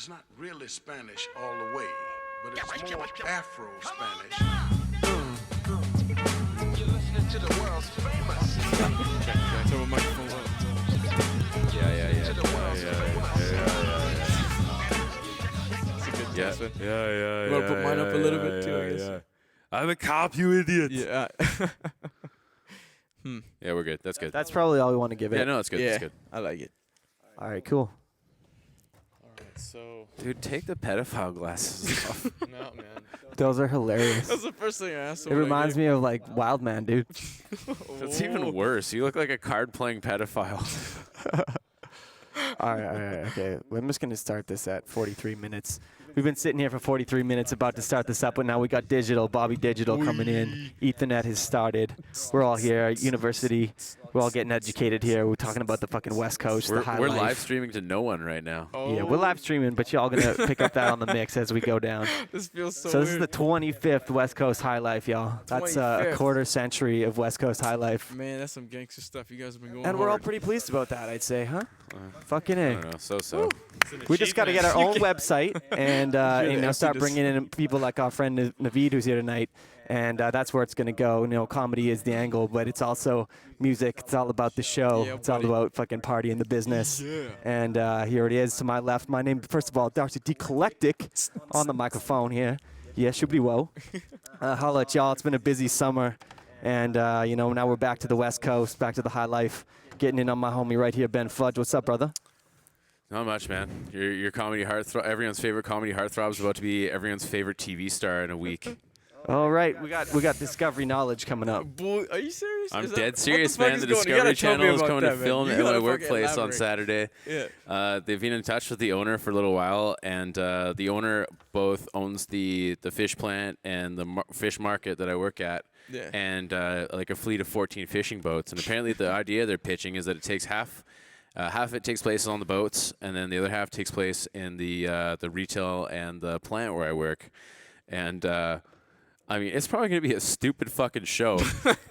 It's not really Spanish all the way, but it's more Afro-Spanish. You're listening to the world's famous. Check. Turn my microphone up. Yeah. To the world's famous. It's a good test, man. Yeah. You want to put mine up a little bit too, I guess? Yeah. I'm a cop, you idiot. Yeah. Yeah, we're good. That's good. That's probably all we want to give it. Yeah, no, it's good. Yeah, It's good. I like it. All right, cool. All right, so Dude, take the pedophile glasses off. no, man. Those are hilarious. That's the first thing I asked. It reminds me of like Wild Man, dude. That's even worse. You look like a card-playing pedophile. All right, okay. I'm just going to start this at 43 minutes. We've been sitting here for 43 minutes about to start this up, but now we got digital, Bobby Digital coming in. Ethernet has started. We're all here at university. We're all getting educated here. We're talking about the fucking West Coast, the high We're life. live streaming to no one right now. Yeah, we're live streaming, but y'all going to pick up that on the mix as we go down. This feels so So weird. this is the 25th West Coast Highlife, y'all. That's a 25th. quarter century of West Coast Highlife. Man, that's some gangster stuff. You guys have been going And we're all hard. pretty pleased about that, I'd say, huh? Fucking I A. don't know. So. We just got to get our own website and start bringing in people like our friend Naveed, who's here tonight, and that's where it's going to go. You know, comedy is the angle, but it's also music. It's all about the show. Yeah, it's all buddy. about fucking partying the business. Yeah. And here it is to my left. My name, first of all, Darcy Decollectic on the microphone here. Yeah, should be woe. Holla at y'all. It's been a busy summer, and now we're back to the West Coast, back to the high life. Getting in on my homie right here, Ben Fudge. What's up, brother? Not much, man. Your comedy heartthrob, everyone's favorite comedy heartthrob is about to be everyone's favorite TV star in a week. All right, we got Discovery Knowledge coming up. Boy, are you serious? I'm Is that- dead what serious, fuck man. is The going- you Discovery gotta tell me Channel is about coming that, to man. film You at gotta my fucking workplace on elaborate. Saturday. Yeah. They've been in touch with the owner for a little while, and the owner both owns the fish plant and the fish market that I work at, Yeah. and like a fleet of 14 fishing boats. And apparently the idea they're pitching is that it takes half of it takes place on the boats, and then the other half takes place in the retail and the plant where I work. And I mean, it's probably going to be a stupid fucking show,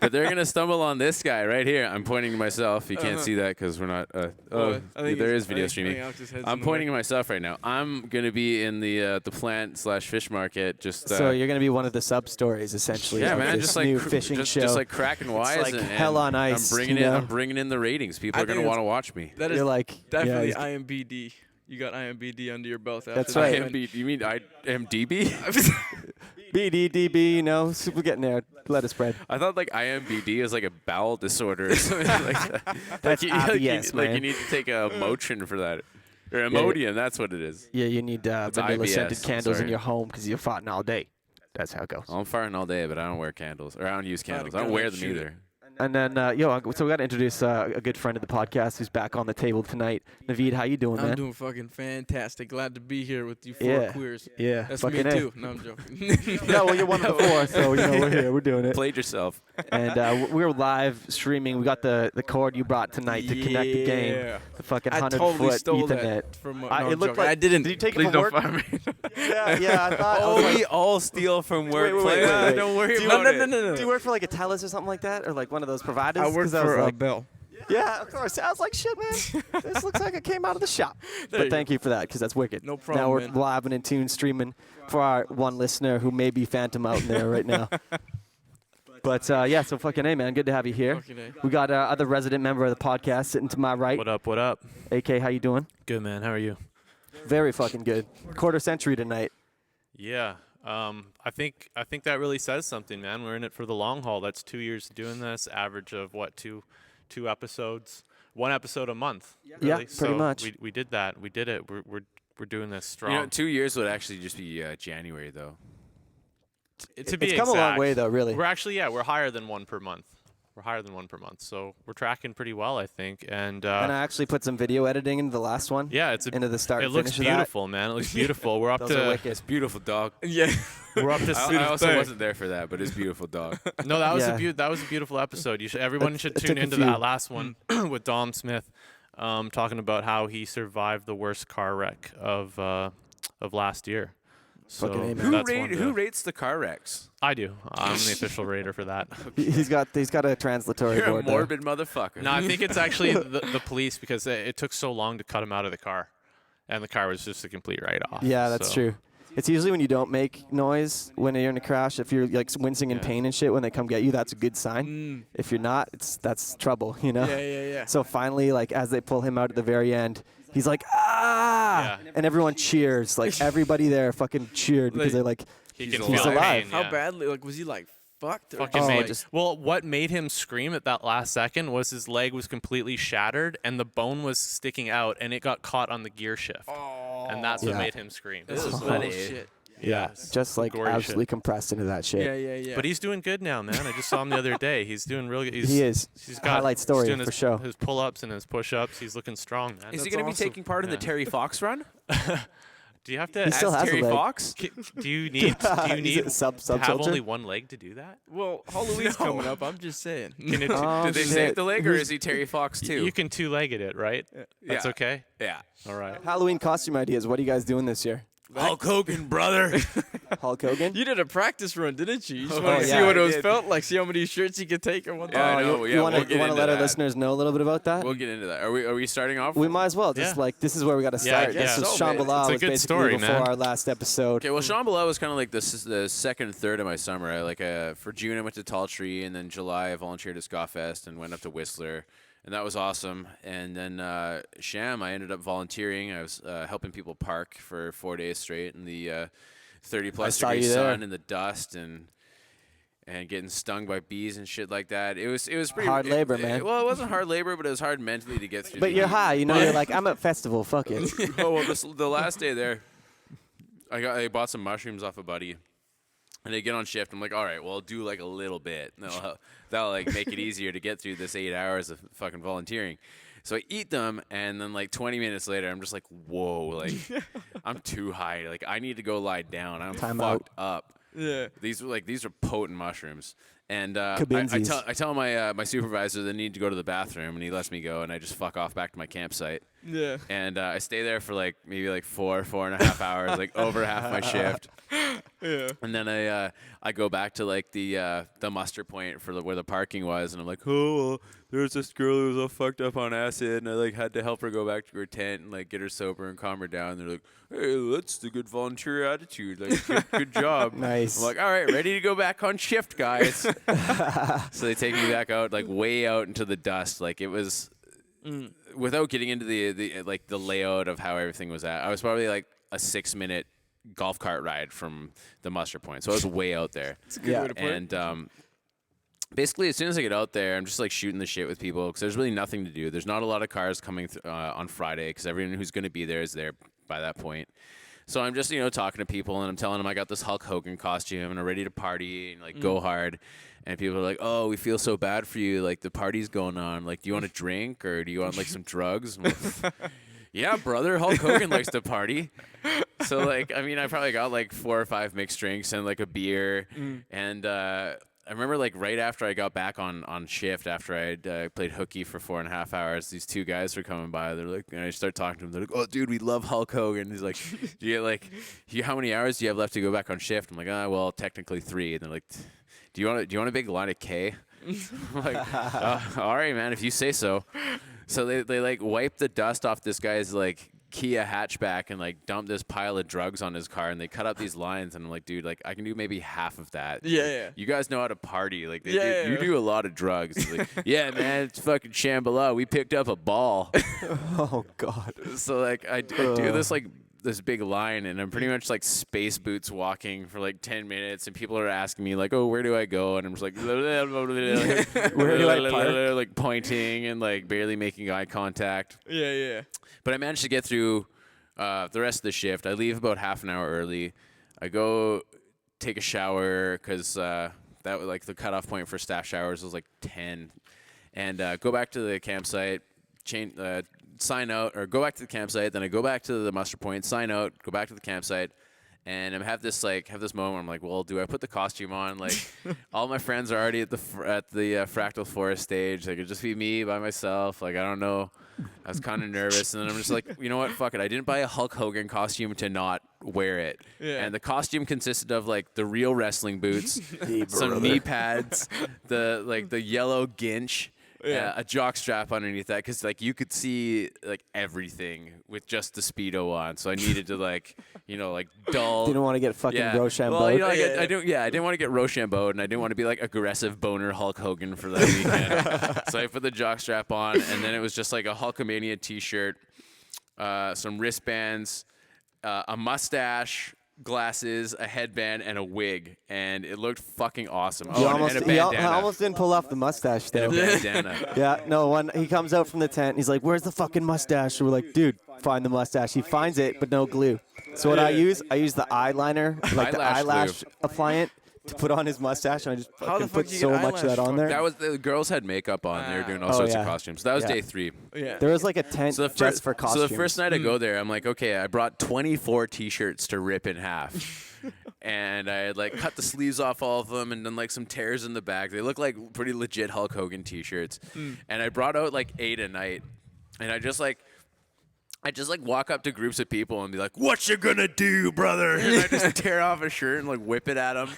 but they're going to stumble on this guy right here. I'm pointing to myself. You can't see that because we're not. I think there he's- is video I think streaming. Alex's head's I'm in the pointing mic. to myself right now. I'm going to be in the plant/fish market. Just So you're gonna be one of the sub stories, essentially. yeah, of man, this just like new fishing show. just like cracking wise. like and hell on ice, I'm bringing you know? I'm bringing in the ratings. People I are going think to it's- want to watch me. That is You're like definitely yeah, IMBD. You got IMBD under your belt. After That's that. right. IMDb, you mean IMDb? BDDB, we're getting there. Let it spread. I thought like IMBD is like a bowel disorder or something like that. That's like, IBS, like you man. need to take a Motrin for that. Or Imodium, that's what it is. Yeah, you need vanilla scented IBS, candles in sorry. your home because you're farting all day. That's how it goes. I'm farting all day, but I don't wear candles. Or I don't use had a candles. I don't gun, wear I'd them shoot it. either. And then, so we got to introduce a good friend of the podcast who's back on the table tonight. Naveed, how you doing, I'm man? doing fucking fantastic. Glad to be here with you four Yeah. queers. Yeah, That's fucking me A. too. No, I'm joking. No, well, you're one of the four, so we're here. We're doing it. Played yourself. And we're live streaming. We got the cord you brought tonight to connect the game. Yeah. The fucking I 100-foot totally stole Ethernet. that from. I- no, it I'm looked joking. like- I didn't. Did you take it Please from don't work? fire me. Yeah, I thought. I was like, all steal from work. wait. Don't worry Do you- about it. No. do you work for like a TELUS or something like that, or like one of those providers? I work 'Cause was for like, Bell. yeah, of course. I was like, shit, man. This looks like it came out of the shop. But you thank you for that, because that's wicked. No problem, Now we're man. live and in tune streaming for our one listener who may be phantom out in there right now. But yeah, so fucking A, man. Good to have you here. Fucking A. We got other resident member of the podcast sitting to my right. What up? AK, how you doing? Good, man. How are you? Very fucking good. Quarter century tonight. Yeah. I think that really says something, man. We're in it for the long haul. That's 2 years doing this. Average of what, two episodes, 1 episode a month. Yeah, Really? pretty so much. We did that. We did it. We're doing this strong. You know, 2 years would actually just be January, though. To be It's come a long exact, way, though, really. We're actually, we're higher than 1 per month. So we're tracking pretty well, I think. And And I actually put some video editing into the last one. yeah, it's into the start It and looks finish of that. beautiful, man. It looks beautiful. We're up Those are to wicked. It's beautiful, dog. Yeah. we're up to I also wasn't there for that, but it's beautiful, dog. No, that was Yeah. that was a beautiful episode. Everyone It should took tune a into few. that last one with Dom Smith, talking about how he survived the worst car wreck of last year. So Fucking A, man. Who, that's who rates the car wrecks? I do. I'm the official rater for that. He's got a translatory You're a board there. morbid motherfucker. No, I think it's actually the police because it took so long to cut him out of the car. and the car was just a complete write-off. Yeah, that's So, true. It's usually when you don't make noise when you're in a crash. If you're like wincing in Yeah. pain and shit when they come get you, that's a good sign. If you're not, that's trouble, you know? Yeah. So finally, like as they pull him out at the very end, he's like, ah! Yeah. And everyone cheers. Like everybody there fucking cheered because Like, they're like, He He's can alive. feel the alive. pain, How yeah. badly? Like, was he like fucked? Or Fucking Oh, made. just- Well, what made him scream at that last second was his leg was completely shattered and the bone was sticking out and it got caught on the gear shift. And that's what Yeah. made him scream. This is bloody. bullshit. Yeah. just like gory shit. absolutely compressed into that shit. Yeah. But he's doing good now, man. I just saw him the other day. He's doing really good. He is. He's A got highlight he's story doing for his, sure. His pull-ups and his push-ups. He's looking strong, man. Is he That's going to be awesome. taking part in the Yeah. Terry Fox run? Do you have to? He still has a Terry leg. Fox? Do you need? Do you Is need it sub to have soldier? only one leg to do that? Well, Halloween's coming up. I'm just saying. Can it, Oh, Did they shit. save the leg, or is he Terry Fox too? you can two-legged it, right? That's Yeah. okay. Yeah. All right. Halloween costume ideas. What are you guys doing this year? Hulk Hogan, brother. Hulk Hogan? You did a practice run, didn't you? You just Oh, want to see yeah, what I it was did. felt like, see how many shirts you could take or what. Yeah, I know. you Yeah, want we'll to get into let our that. listeners know a little bit about that? We'll get into that. Are we starting off? We might as well. Just Yeah. like this is where we got to Yeah, start. yeah. This was So, Sean man, Bilal it's a was good basically story, before man. our last episode. Okay, well, Shambhala was kind of like the second and third of my summer. For June, I went to Tall Tree, and then July, I volunteered at Ska Fest and went up to Whistler, and that was awesome. And then Sham, I ended up volunteering. I was helping people park for 4 days straight in the 30-plus saw degree you there. sun and the dust and getting stung by bees and shit like that. It was pretty Hard labor, man. Well, it wasn't hard labor, but it was hard mentally to get through. But the you're heat. high, you know. You're like, I'm at festival. Fuck it. Oh well, the last day there, I bought some mushrooms off a buddy, and they get on shift. I'm like, all right, well, I'll do like a little bit. And that'll like make it easier to get through this 8 hours of fucking volunteering. So I eat them, and then like 20 minutes later, I'm just like, whoa, like I'm too high. Like I need to go lie down. I'm Time fucked up. Yeah. These are potent mushrooms. And I Kabinzis. tell my supervisor that I need to go to the bathroom, and he lets me go, and I just fuck off back to my campsite. Yeah. And I stay there for like maybe like 4.5 hours, like over half my shift. Yeah. And then I go back to like the muster point for where the parking was, and I'm like, oh, well, there was this girl who was all fucked up on acid, and I like had to help her go back to her tent and like get her sober and calm her down. And they're like, hey, that's the good volunteer attitude. Like, good job. Nice. I'm like, all right, ready to go back on shift, guys. So they take me back out, like way out into the dust. Like it was, without getting into the layout of how everything was at. I was probably like a 6-minute golf cart ride from the muster point, so I was way out there. It's a good Yeah. way to put it. And basically, as soon as I get out there, I'm just like shooting the shit with people because there's really nothing to do. There's not a lot of cars coming on Friday because everyone who's going to be there is there by that point. So I'm just, talking to people, and I'm telling them I got this Hulk Hogan costume and I'm ready to party and like go hard. And people are like, "Oh, we feel so bad for you. Like the party's going on. Like, do you want a drink or do you want like some drugs?" I'm like, yeah, brother. Hulk Hogan likes to party. So like, I mean, I probably got like 4 or 5 mixed drinks and like a beer. And I remember like right after I got back on shift after I played hooky for 4.5 hours, these 2 guys were coming by. They're like, and I start talking to them. They're like, "Oh, dude, we love Hulk Hogan." He's like, how many hours do you have left to go back on shift? I'm like, well, technically 3. And they're like, do you want a big line of K? I'm like, all right, man, if you say so. So they like wipe the dust off this guy's like Kia hatchback and like dump this pile of drugs on his car, and they cut up these lines, and I'm like, dude, like I can do maybe half of that. Yeah. You guys know how to party. Like Yeah. you do a lot of drugs. He's like, yeah, man, it's fucking Shambhala. We picked up a ball. Oh God. So like I do this like this big line, and I'm pretty much like space boots walking for like 10 minutes, and people are asking me like, "Oh, where do I go?" And I'm just like, Where do I park? like pointing and like barely making eye contact. Yeah. But I managed to get through the rest of the shift. I leave about half an hour early. I go take a shower because that was like the cutoff point for staff showers was like 10, and go back to the campsite, sign out, or go back to the campsite. Then I go back to the muster point, sign out, go back to the campsite, and I have this moment where I'm like, well, do I put the costume on? Like, all my friends are already at the Fractal Forest stage. Like, it'd just be me by myself. Like, I don't know. I was kind of nervous, and then I'm just like, you know what? Fuck it. I didn't buy a Hulk Hogan costume to not wear it. Yeah. And the costume consisted of like the real wrestling boots, some knee pads, the yellow ginch. a jock strap underneath that because like you could see like everything with just the Speedo on. So I needed to like dull. Didn't want to get fucking Rochambeau. Well, I didn't want to get Rochambeau, and I didn't want to be like aggressive boner Hulk Hogan for that weekend. So I put the jock strap on, and then it was just like a Hulkamania T-shirt, some wristbands, a mustache, glasses, a headband, and a wig, and it looked fucking awesome. He Oh, almost, and a he bandana. almost didn't pull off the mustache And though. a bandana. Yeah, no, when he comes out from the tent, he's like, "Where's the fucking mustache?" We're like, "Dude, find the mustache." He finds it, but no glue. So what I use the eyeliner, like the eyelash appliant, to put on his mustache, and I just How the fucking fuck put do you so get much of that eyelash on there. That was the girls had makeup on. They were doing all Oh, sorts yeah. of costumes. That was Yeah. day 3. Yeah. There was like a tent So the just for costumes. So the first night I go there, I'm like, okay, I brought 24 T-shirts to rip in half. And I had like cut the sleeves off all of them and done like some tears in the back. They look like pretty legit Hulk Hogan T-shirts. And I brought out like 8 a night. And I just walk up to groups of people and be like, "What you gonna do, brother?" And I just tear off a shirt and like whip it at them.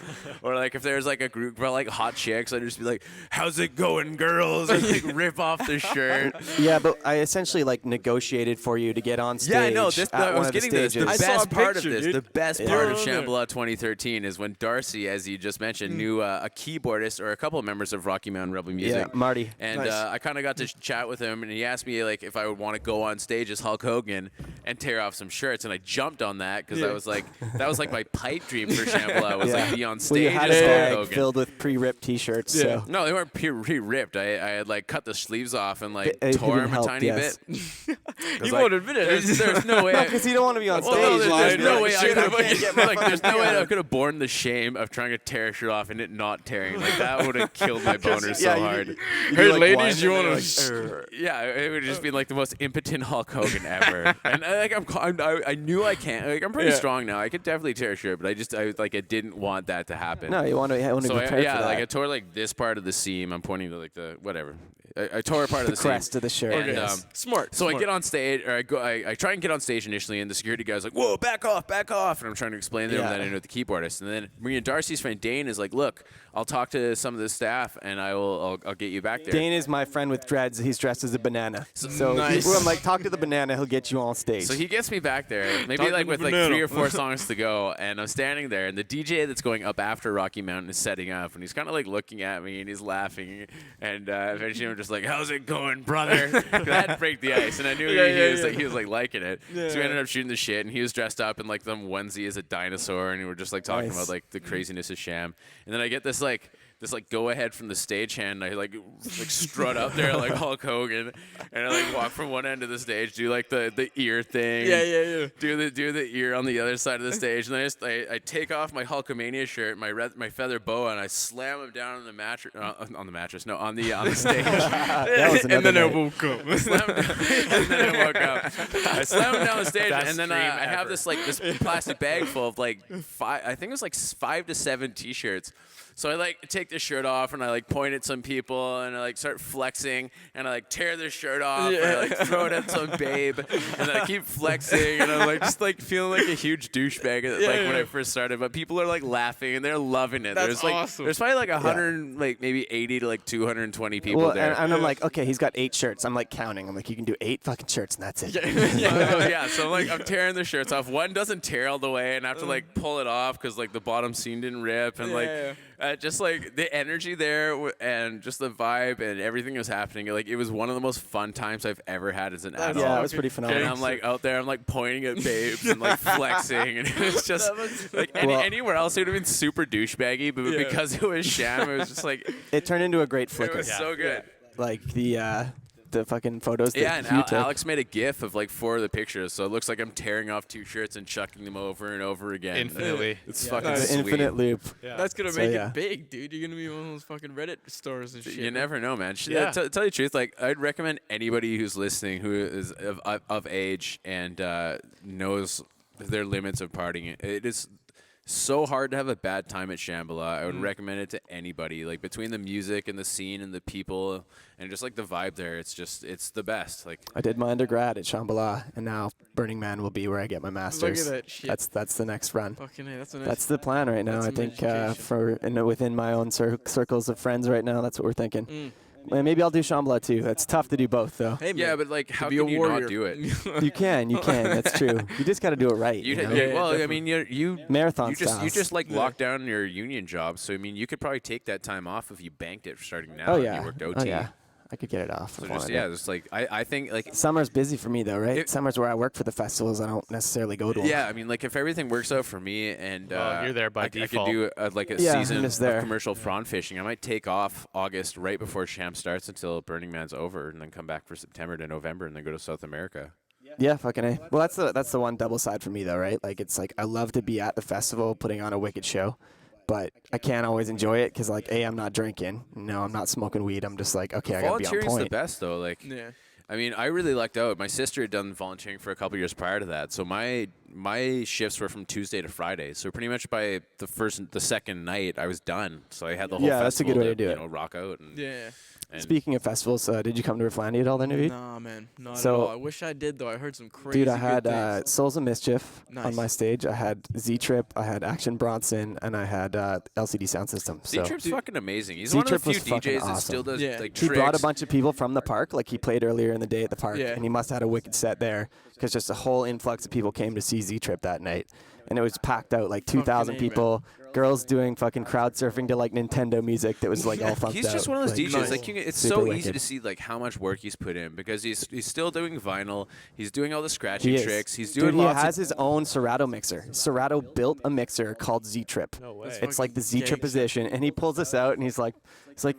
Or like if there's like a group for like hot chicks, I'd just be like, "How's it going, girls?" And like rip off the shirt. Yeah, but I essentially like negotiated for you to get on stage. Yeah, I know. At I one was of the getting this. The stages. I saw a best part of picture, this, dude. the best Yeah. part of You were on Shambhala 2013 is when Darcy, as you just mentioned, knew a keyboardist or a couple of members of Rocky Mountain Rebel Music. Yeah, Marty. And Nice. I kind of got to chat with him, and he asked me like if I would want to go on stage as Hulk Hogan and tear off some shirts, and I jumped on that because that was like my pipe dream for Shambhala was like be on Well, stage you had as a Hulk bag Hogan. filled with pre-ripped T-shirts. Yeah. So. No, they weren't pre-ripped. I had like cut the sleeves off and like It tore didn't them a help, tiny yes. bit. You won't admit it. There's no way. Because you don't want to be on stage. Well, no, there's no way I Shit, could I have. can't get Like, there's no way I could have borne the shame of trying to tear a shirt off and it not tearing. Like that would have killed my boner so hard. Hey, ladies, you want to? Yeah, it would just be like the most impotent Hulk Hogan ever. And I knew I can't. Like I'm pretty Yeah. strong now. I could definitely tear a shirt, but I didn't want that to happen. No, you want to be So prepared yeah, for that. like I tore like this part of the seam. I'm pointing to like the whatever. I tore a part of the the seam. crest of the shirt. And, yes. Smart. So I smart. get on stage, or I try and get on stage initially, and the security guy's like, "Whoa, back off!" And I'm trying to explain to him Yeah. that I know the keyboardist, and then me and Darcy's friend Dane is like, "Look, I'll talk to some of the staff, and I'll get you back there." Dane is my friend with dreads. He's dressed as a banana. So Nice. I'm like, talk to the banana. He'll get you on stage. So he gets me back there, maybe Talk like to with the like banana. 3 or 4 songs to go, and I'm standing there, and the DJ that's going up after Rocky Mountain is setting up, and he's kind of like looking at me, and he's laughing, and eventually I'm just like, "How's it going, brother?" 'Cause I had to break the ice, and I knew he was like liking it. So we ended up shooting the shit, and he was dressed up in like some onesie as a dinosaur, and we were just like talking Nice. about like the craziness of Sham, and then I get this go ahead from the stagehand. And I like strut up there like Hulk Hogan, and I like walk from one end of the stage, do like the ear thing. Yeah. Do the ear on the other side of the stage, and then I take off my Hulkamania shirt, my feather boa, and I slam him down on the mattress. On the stage. that was And another then I night. woke up. And then I woke up. I slam him down the stage, Best and then dream I have ever. this plastic bag full of like 5. I think it was like 5 to 7 T-shirts. So I like take the shirt off and I like point at some people and I like start flexing and I like tear their shirt off and I like throw it at some babe and then I keep flexing and I'm like just like feeling like a huge douchebag when I first started. But people are like laughing and they're loving it. That's there's like awesome. there's probably like 100, like maybe 80 to like 220 people Well, there. and I'm like, okay, he's got 8 shirts. I'm like counting. I'm like, you can do 8 fucking shirts and that's it. Yeah, so like I'm tearing the shirts off. One doesn't tear all the way, and I have to like pull it off because like the bottom seam didn't rip, and just like the energy there and just the vibe and everything was happening. Like it was one of the most fun times I've ever had as an adult. Yeah, it was pretty And phenomenal. I'm like out there, I'm like pointing at babes and like flexing, and it was just like anywhere else it would have been super douchebaggy, but because it was Sham, it was just like It turned into a great it flicker. was so good. Like the fucking photos Yeah, and that you took. Alex made a GIF of like 4 of the pictures, so it looks like I'm tearing off 2 shirts and chucking them over and over again. Infinitely. It's fucking the sweet. infinite loop. Yeah. That's gonna So, make yeah. it big, dude. You're gonna be one of those fucking Reddit stores and shit. You never know, man. Yeah. Tell you the truth, like I'd recommend anybody who's listening who is of age and knows their limits of partying. It is so hard to have a bad time at Shambhala. I would recommend it to anybody. Like between the music and the scene and the people and just like the vibe there, it's the best. Like I did my undergrad at Shambhala, and now Burning Man will be where I get my master's. that shit. That's the next run. Fucking hey, that's a nice. That's the plan right now. That's I some think education. within my own circles of friends right now, that's what we're thinking. Well, maybe I'll do Shambhala too. It's tough to do both, though. Hey, Yeah, man, but like, how be can a you warrior. not do it? You can. That's true. You just got to do it right. You know? well, I mean, you Marathon you styles. just like lock down your union job. So I mean, you could probably take that time off if you banked it for starting now. Oh and yeah. you worked Oh OT. yeah. I could get it off. So if I just wanted to. just like I think like Summer's busy for me though, right? It- Summer's where I work for the festivals. I don't necessarily go to them. yeah, I mean like if everything works out for me and Well, you're there by I could default. do like a Yeah, season I'm of just there. commercial prawn fishing. I might take off August right before Champ starts until Burning Man's over, and then come back for September to November, and then go to South America. Yeah, fucking A. Well, that's the one double side for me though, right? Like it's like I love to be at the festival putting on a wicked show, but I can't always enjoy it because like I'm not drinking, no, I'm not smoking weed. I'm just like okay, I gotta be on Volunteering's the point. best though. Like Yeah. I mean, I really lucked out. My sister had done volunteering for a couple years prior to that, so my shifts were from Tuesday to Friday. So pretty much by the second night, I was done. So I had the whole Yeah, that's a festival good way to do you it. know, rock out. And, Yeah. and Speaking of festivals, did you come to Rifflandia at all, then, Naveed? Nah, man, not So- at all. I wish I did though. I heard some crazy. Dude, I had good things. Souls of Mischief on Nice. my stage. I had Z-Trip, I had Action Bronson, and I had LCD Sound System. So Z-Trip's fucking amazing. He's one of Z-Trip the few was fucking DJs that still awesome. does Yeah. like he tricks. brought a bunch of people from the park. Like he played earlier in the day at the park, Yeah. and he must have had a wicked set there because just a whole influx of people came to see Z-Trip that night, and it was packed out, like 2,000 Fucking A, man. people. Girls doing fucking crowd surfing to like Nintendo music that was like all fucked He's out. just one of those like, DJs. Like it's super so wicked. easy to see like how much work he's put in because he's still doing vinyl. He's doing all the scratching He is. tricks. He's doing Dude, he lots has of his own Serato mixer. Serato built a mixer called Z-Trip. No way. It's like the Z-Trip gangster. position, and he pulls this out, and he's like,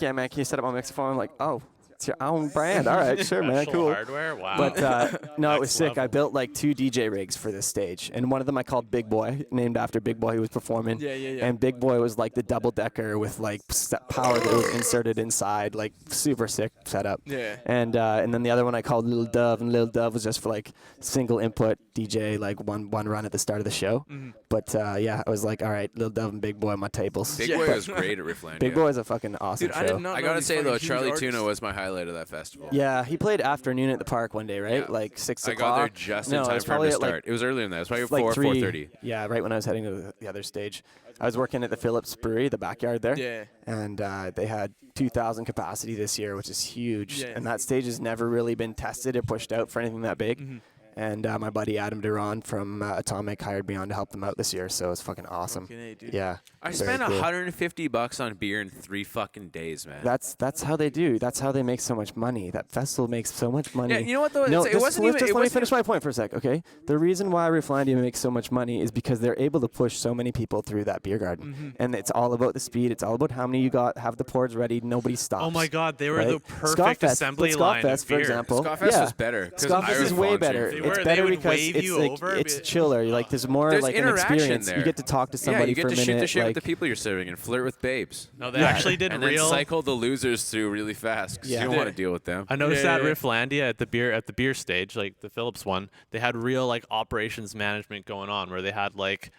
yeah, man, can you set up my mixer for me? I'm like, oh, it's your own brand. All right, sure, man, Special cool. hardware. Wow. But no, it was Next sick. I level. built like 2 DJ rigs for this stage, and one of them I called Big Boy, named after Big Boy who was performing. Yeah. And Big Boy was like the double decker with like power that was inserted inside, like super sick setup. Yeah. And then the other one I called Little Dove, and Little Dove was just for like single input DJ, like one run at the start of the show. But yeah, I was like, all right, Little Dove and Big Boy on my tables. Big Yeah. Boy was great at Rifflandia. Big Boy is a fucking awesome Dude, show. I did not. I know gotta these say fucking though, huge Charlie artists. Tuna was my highlight of that festival. Yeah, he played afternoon at the park one day, right? Yeah. Like 6 I o'clock. got there just no, in it time was for him probably to at, like, start. It was earlier than that. It was probably like 4:30. Yeah, right when I was heading to the other stage. I was working at the Phillips Brewery, the backyard there. Yeah. And they had 2,000 capacity this year, which is huge. Yeah. And that stage has never really been tested or pushed out for anything that big. Mm-hmm. And my buddy Adam Duran from Atomic hired me on to help them out this year, so it's fucking awesome. Fucking A, dude. Yeah. I very spent cool. $150 on beer in 3 fucking days, man. That's how they do. That's how they make so much money. That festival makes so much money. Yeah, you know what, though? No, It's- it just, wasn't let's even- just it let me wasn't finish my point for a sec, okay? The reason why Rifflandia makes so much money is because they're able to push so many people through that beer garden, Mm-hmm. and it's all about the speed. It's all about how many you got. Have the pours ready. Nobody stops. Oh my God, they were right? the perfect Scottfest, assembly but line of Scottfest, for beer. example. Scottfest yeah. was better. 'cause I Scottfest was is way volunteering better. for They it. were- It's they better would because wave it's you like over, it's but- chiller. Like there's more There's like an interaction experience. there. You get to talk to Yeah, somebody you get for to a shoot minute. the shit like, with the people you're serving and flirt with babes. No, they Yeah. actually did And then real. cycle the losers through really fast 'cause Yeah. you don't want to deal with them. I noticed Yeah, that yeah. Rifflandia at the beer stage, like the Phillips one, they had real like operations management going on where they had like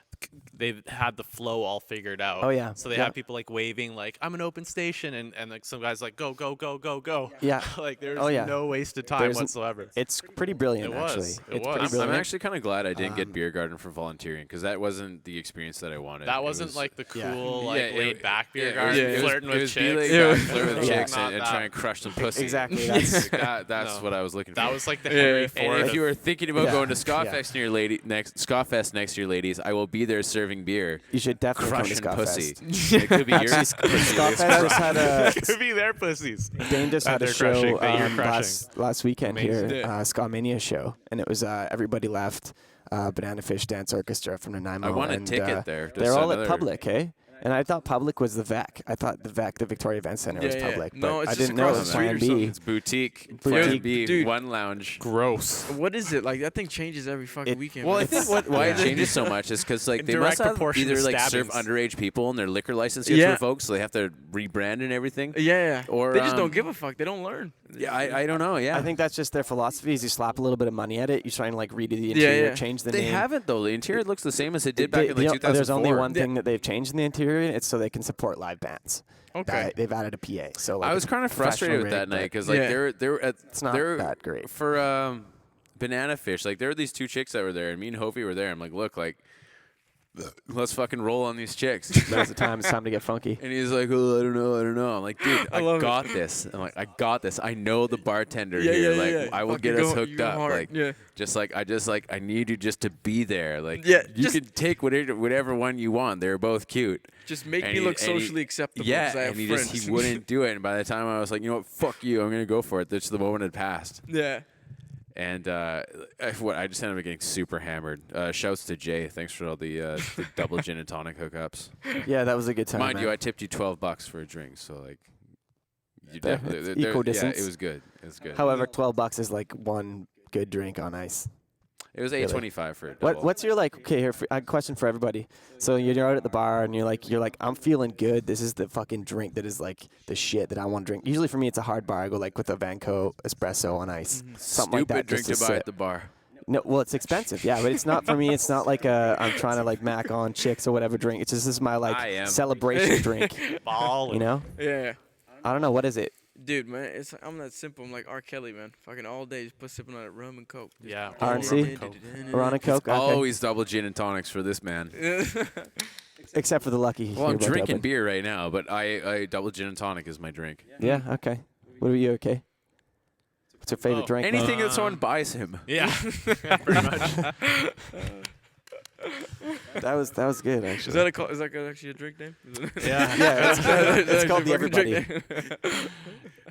they had the flow all figured out. Oh, yeah. So they Yeah. had people like waving like I'm an open station and like some guys like go go go go go. Yeah. Like there's Oh, yeah. no wasted time There's whatsoever. It's pretty brilliant, It was. actually. It It's was. pretty I'm brilliant. actually kind of glad I didn't get beer garden for volunteering because that wasn't the experience that I wanted. That It wasn't was- like the cool Yeah. like Yeah, laid back beer yeah, garden it was- flirting it with was be chicks. laid Yeah. back, flirt with Yeah. chicks Not and that. try and crush some pussy. Exactly. That's That's No. what I was looking for. That was like the Yeah. Henry And Ford. And of- if you were thinking about Yeah. going to Scottfest next year, ladies, I will be there serving beer, you should definitely come to crushing pussy. Scottfest. It could be your pussy. Scottfest just had a could be their pussies. Dane just had a they're show crushing, that you're last weekend Amazing. here, Yeah. Scotmania show, and it was everybody left. Banana Fish Dance Orchestra from Nanaimo. I won a and, ticket there. They're Just all at another- Public, eh? And I thought Public was the VEC. I thought the VEC, the Victoria Event Center, was Yeah, yeah. Public. No, but it's I just didn't know it across was the street Plan or B. something. It's boutique. Boutique. Plan B, Dude. one lounge. Gross. What is it like? That thing changes every fucking It- weekend. Well, I man. think why it Yeah. changes so much is because like In they direct must have proportion either to like serve stabbings. underage people and their liquor license gets Yeah. revoked, so they have to rebrand and everything. yeah, Or, they just um, don't give a fuck. They don't learn. Yeah, I don't know. Yeah, I think that's just their philosophy. Is you slap a little bit of money at it, you try and like redo the interior, yeah. change the they name. haven't though. The interior looks the same as it did back in like 2004. There's only one Yeah. thing that they've changed in the interior. It's so they can support live bands. Okay. They've added a PA. So like I was kind of frustrated with that professional night rig, because like Yeah. they're not they're that great. for Banana Fish. Like there were these 2 chicks that were there, and me and Hovey were there. I'm like, look, like let's fucking roll on these chicks. Now's the time. It's time to get funky. And he's like, oh, I don't know. I'm like, dude, I love got this. I'm like, I got this. I know the bartender Yeah, here. yeah, like, yeah. I will Fucking get us go- hooked you go up. hard. Like, Yeah. I need you just to be there. Like, Yeah, you just- can take whatever one you want. They're both cute. Just make And me he- look and he- socially acceptable. Yeah, 'cause I have and he friends. wouldn't do it. And by the time I was like, you know what, fuck you, I'm gonna go for it. That's the moment had passed. Yeah. And I just ended up getting super hammered. Shouts to Jay. Thanks for all the double gin and tonic hookups. Yeah, that was a good time. Mind man. you, I tipped you $12 for a drink, so like, you Yeah, definitely it's equal distance. Yeah, it was good. It was good. However, $12 is like one good drink on ice. It was $8.25 for a double. What's your like? Okay, here I have a question for everybody. So you're out at the bar and you're like, I'm feeling good. This is the fucking drink that is like the shit that I want to drink. Usually for me, it's a hard bar. I go like with a Vanco espresso on ice, something like that. Stupid drink just to buy sit. at the bar. No, well, it's expensive, yeah, but it's not for me. It's not like I'm trying to like mac on chicks or whatever drink. It's just this is my I like am. celebration drink. Ball. You know? Yeah. I don't know what is it. Dude, man, I'm that simple. I'm like R. Kelly, man. Fucking all day, just put sipping on it, rum and coke. Just Yeah. RNC? Ron and Coke. Okay. Always double gin and tonics for this man. Except for the lucky. Well, I'm you're about to drinking open. beer right now, but I double gin and tonic is my drink. Yeah. Okay. What are you? Okay. What's your favorite drink? Anything that someone buys him. Yeah. Pretty much. That was good Is actually. that is that actually a drink name? Yeah. Yeah, it's called the Everybody.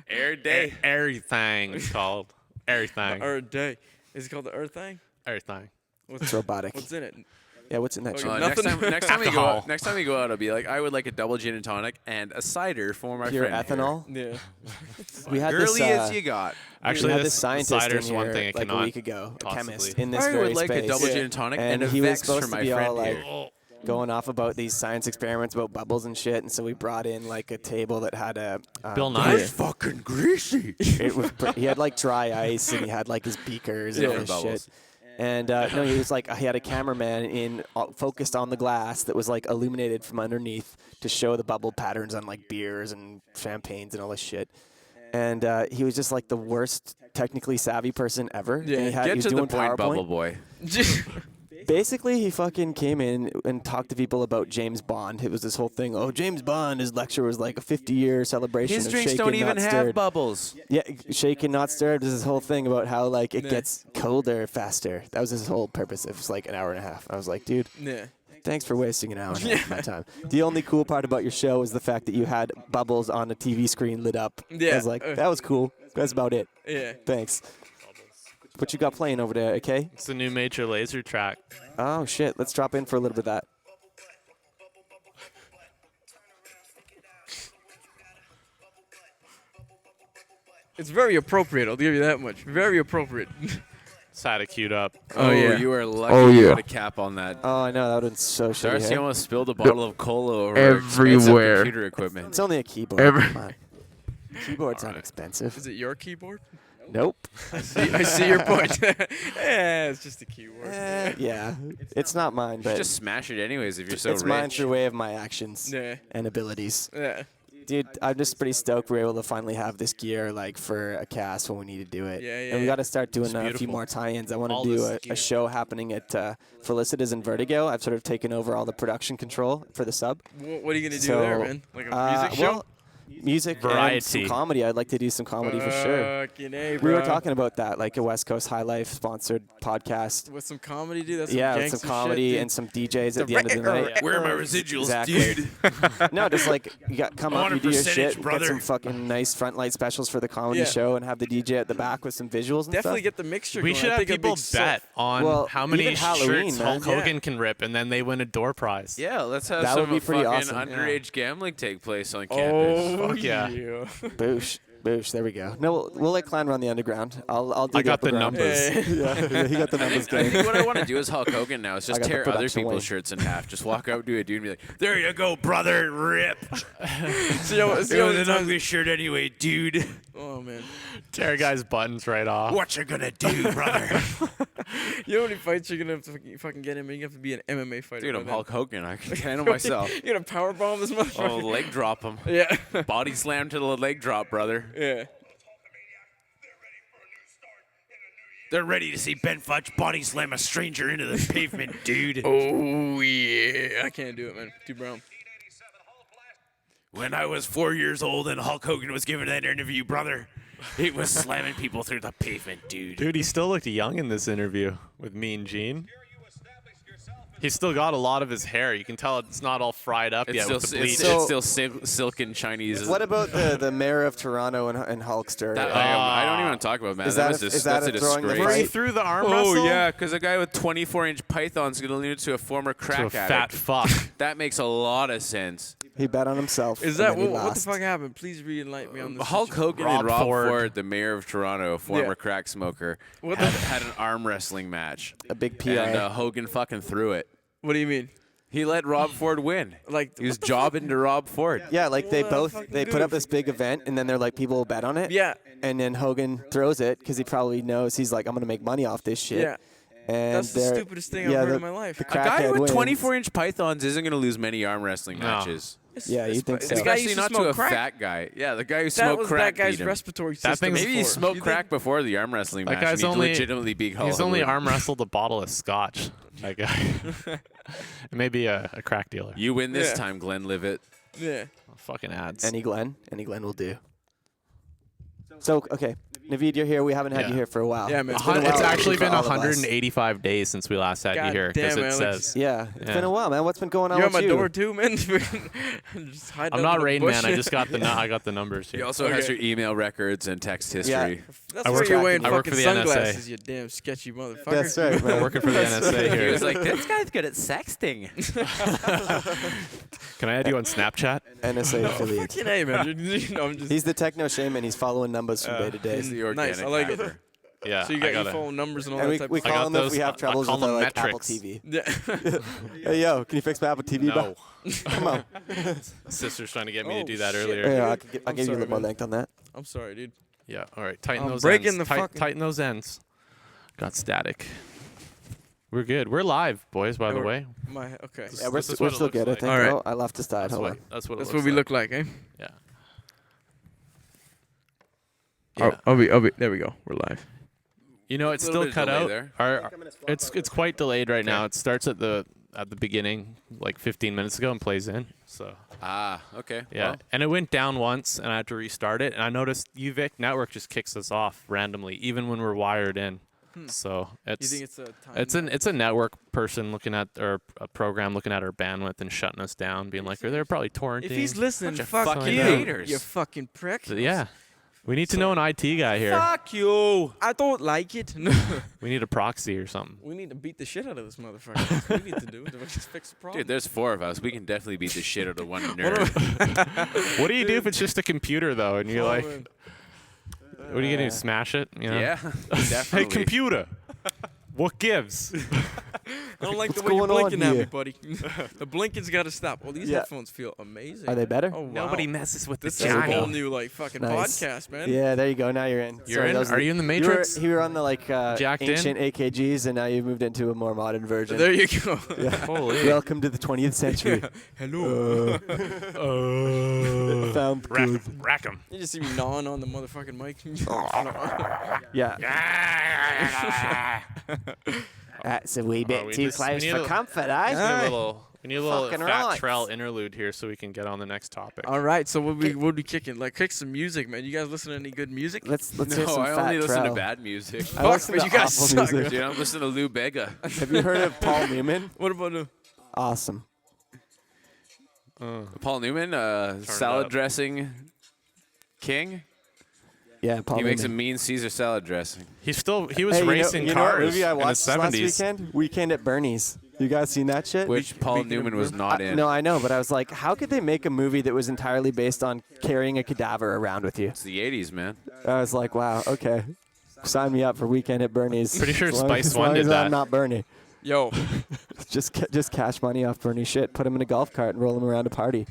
Air day. Everything is called. Everything. Earth Day. Is it called the Earth Thing? Everything. It's robotic. What's in it? Yeah, what's in that shit? Okay. Next Nothing. time we go Alcohol. out, I'll be like, I would like a double gin and tonic and a cider for my Pure friend. ethanol. Yeah. We had Girly this. as you got. Actually, we had this this scientist in cider's here one thing I like a cannot week ago, a chemist possibly- in this I very would like space. a double gin and tonic And and a he was Vex supposed for to my be friend all like here. going off about these science experiments about bubbles and shit, and so we brought in like a table that had a Bill beer. Nye? fucking greasy. It was he had like dry ice and he had like his beakers and all Different this bubbles. shit. And no, he was like he had a cameraman focused on the glass that was like illuminated from underneath to show the bubble patterns on like beers and champagnes and all this shit. And he was just like the worst technically savvy person ever. Yeah, and he Get was to the doing point, PowerPoint. Bubble Boy. Basically, he fucking came in and talked to people about James Bond. It was this whole thing. Oh, James Bond. His lecture was like a 50-year celebration His of drinks shaken, don't even not have stirred. bubbles. Yeah, shaken, not stirred. There's this whole thing about how like it gets colder faster. That was his whole purpose. It was like an hour and a half. I was like, dude, Yeah. thanks for wasting an hour and a half of my time. The only cool part about your show is the fact that you had bubbles on a TV screen lit up. I Yeah. was like, that was cool. That's about it. Yeah. Thanks. What you got playing over there, okay? It's the new Major Laser track. Oh, shit. Let's drop in for a little bit of that. It's very appropriate. I'll give you that much. Very appropriate. Just had it queued up. Oh, yeah. you are lucky Oh, you yeah. got a cap on that. Oh, I know. That would have been so shitty. Darcy hey? almost spilled a bottle of cola over Everywhere. expensive computer equipment. It's only a keyboard. Every- Come on. Keyboard's not expensive. Is it your keyboard? Nope. I see your point. Yeah, it's just a keyword. Yeah. It's not mine, You but just smash it anyways if you're so it's rich. mine through way of my actions Yeah. and abilities. Yeah. Dude, I'm just pretty stoked we're able to finally have this gear like for a cast when we need to do it. Yeah, yeah, and we yeah. got to start doing a few beautiful. more tie-ins. I want All to do this a gear. show happening at Felicitas and Vertigo. I've sort of taken over all the production control for the sub. What are you gonna do So, there, man? Like a music show? Well, music and some Variety. comedy. I'd like to do some comedy for sure. Fucking A, We bro. were talking about that, like a Westcoast Highlife sponsored podcast. with some comedy, dude. That's Yeah, some with some gangster comedy shit, and some DJs at the end of the dude. night. Where are my residuals, Exactly. dude? No, just like you got come I up, want you a do your percentage, shit, brother. get some fucking nice front light specials for the comedy Yeah. show, and have the DJ at the back with some visuals and Definitely stuff. get the mixture We going. should I have think a people big bet on Well, how many even Halloween, shirts man. Hulk Yeah. Hogan can rip, and then they win a door prize. Yeah, let's have That would some be pretty fucking awesome. underage gambling take place on campus. Oh, Fuck yeah. Boosh, boosh. There we go. No, we'll let Clan run the underground. I'll do I got the upper ground. numbers. Yeah, he got the I numbers think game. what I want to do is Hulk Hogan now is I just got the tear other production people's wing. shirts in half. Just walk out to a dude and be like, there you go, brother, rip. See how It many was an times- ugly shirt anyway, dude. Oh man. Tear guys' buttons right off. What you gonna do, brother? You know how many fights you're gonna have to fucking get him? You have to be an MMA fighter. Dude, by I'm then. Hulk Hogan. I can handle myself. You're gonna powerbomb this Oh, motherfucker. leg drop him. Yeah. Body slam to the leg drop, brother. Yeah. They're ready to see Ben Fudge body slam a stranger into the pavement, dude. Oh, yeah. I can't do it, man. Too brown. When I was 4 years old and Hulk Hogan was giving that interview, brother, it was slamming people through the pavement, dude. Dude, he still looked young in this interview with Mean Gene. He's still got a lot of his hair. You can tell it's not all fried up yet with the bleach. It's still silken Chinese. What about the mayor of Toronto and Hulkster? I don't even want to talk about, man. Is That's that a a throwing the disgrace. Where he fight? threw the arm wrestle? Oh, yeah, because a guy with 24-inch pythons going to lead to a former To a crack fat addict. fuck. That makes a lot of sense. He bet on himself. Is and that then he what the lost. fuck happened? Please re-enlighten me on this. Hulk situation. Hogan Rob and Rob Ford. Ford, the mayor of Toronto, a former Yeah. crack smoker, What had an arm wrestling match. A big PR. And Hogan fucking threw it. What do you mean? He let Rob Ford win. Like, He was jobbing to Rob Ford. Yeah, like they What a both fucking they put up goof. this big event and then they're like people will bet on it. Yeah. And then Hogan throws it because he probably knows he's like I'm gonna make money off this shit. Yeah. And That's the they're- stupidest thing I've yeah, heard the- in my life. the A A guy crackhead with wins. 24-inch pythons isn't going to lose many arm wrestling No. matches. Yeah, you think so. The guy Especially used to not to smoke a crack. fat guy. Yeah, the guy who That smoked was crack that guy's beat him. That respiratory system. thing's- Maybe he before. smoked You crack think- before the arm wrestling That match. guy's and he only- legitimately beat Hulk He's only Hogan. arm wrestled a bottle of scotch. That guy. Maybe a crack dealer. You win this Yeah. time, Glenn Livet. Yeah. Fucking ads. Any Glenn will do. So okay, Naveed, you're here. We haven't had Yeah. you here for a while. Yeah, man. It's been a while It's actually for been all of us. 185 days since we last had you God here because damn, it Alex. says. Yeah, it's Yeah. been a while, man. What's been going on You're with at my you? door too, man. Just hiding I'm up not in the Rain Man. I bushes. just got I got the numbers He here. also has Okay. your email records and text history. That's I why work you're for- wearing I work fucking for the NSA. sunglasses, you damn sketchy motherfucker. That's right, man. I'm working for the NSA He here. was like, this guy's good at sexting. Can I add you on Snapchat? NSA affiliate. Fucking A, man. You know, I'm just He's the techno shaman. He's following numbers from day to day. He's the organic nice. I like it. hacker. Yeah. So you I got your gotta- phone numbers and all And that we, type we of I call got him if those- we have I troubles call with them like Apple metrics. TV. Yeah. Hey yo, can you fix my Apple TV? No. Come on. Sister's trying to get me to Oh, do that shit. earlier. Yeah, I'll I'm give you a sorry, little more man. length on that. I'm sorry, dude. Yeah. All right. Tighten I'm those breaking ends. the fucking- Tighten those ends. Got static. We're good. We're live, boys. By the We're- way. Okay. Yeah, we're, This is we're what it still looks good, like. I think. All right. Oh, I left the side. That's Hold what. on. That's what. It That's looks what we like. look like, eh? Yeah. Oh, I'll be. There we go. We're live. You know, it's Little still bit of cut delay out. there. It's quite delayed right now. It starts at the beginning, like 15 minutes ago, and plays in. So Okay. yeah, Well, and it went down once, and I had to restart it. And I noticed UVic network just kicks us off randomly, even when we're wired in. So You it's think it's a time? it's a network person looking at or a program looking at our bandwidth and shutting us down, being like, they're probably torrenting. If he's listening, Bunch of fuck fucking you, haters. you fucking prick. So, yeah, we need to know an IT guy here. fuck you. I don't like it. We need a proxy or something. We need to beat the shit out of this motherfucker. That's what we need to do to just fix the problem. Dude, there's 4 of us. We can definitely beat the shit out of one nerd. What do you do if it's just a computer though, and you're like, man. what are you gonna do? Smash it? You know? Yeah, Hey, definitely. computer. What gives? I don't like What's the way you're going on blinking at me, here? buddy. The blinking's got to stop. Oh, these Yeah. headphones feel amazing. Are they better? Oh, wow. Nobody messes with the This is a whole Johnny. new like fucking Nice. podcast, man. Yeah, there you go. Now you're in. You're Sorry, in? that was Are you in the You Matrix? were on the like Jacked in? ancient AKGs, and now you've moved into a more modern version. There you go. Holy. Welcome to the 20th century. Hello. Found good. Rack 'em. You just see me gnawing on the motherfucking mic. Yeah. That's a wee bit we too just- we close need for a- comfort, We eh? need a little Fucking fat right. trail interlude here so we can get on the next topic. All right, so what we kicking? Like, kick some music, man. You guys listen to any good music? Let's hear No, some I fat only listen to trail. bad music. I listen but to you guys awful suck. music. Dude, I'm listening to Lou Bega. Have you heard of Paul Newman? What about Awesome. Paul Newman, it salad up. dressing king. Yeah, Paul He Newman. makes a mean Caesar salad dressing. He was Hey, racing you know what cars movie I in the watched last 70s. weekend? Weekend at Bernie's. You guys seen that shit? Which Paul Newman was not in. No, I know, but I was like, how could they make a movie that was entirely based on carrying a cadaver around with you? It's the 80s, man. I was like, wow, okay. Sign me up for Weekend at Bernie's. Pretty sure As long- Spice as One long did as that. I'm not Bernie. yo? Just cash money off Bernie shit. Put him in a golf cart and roll him around a party.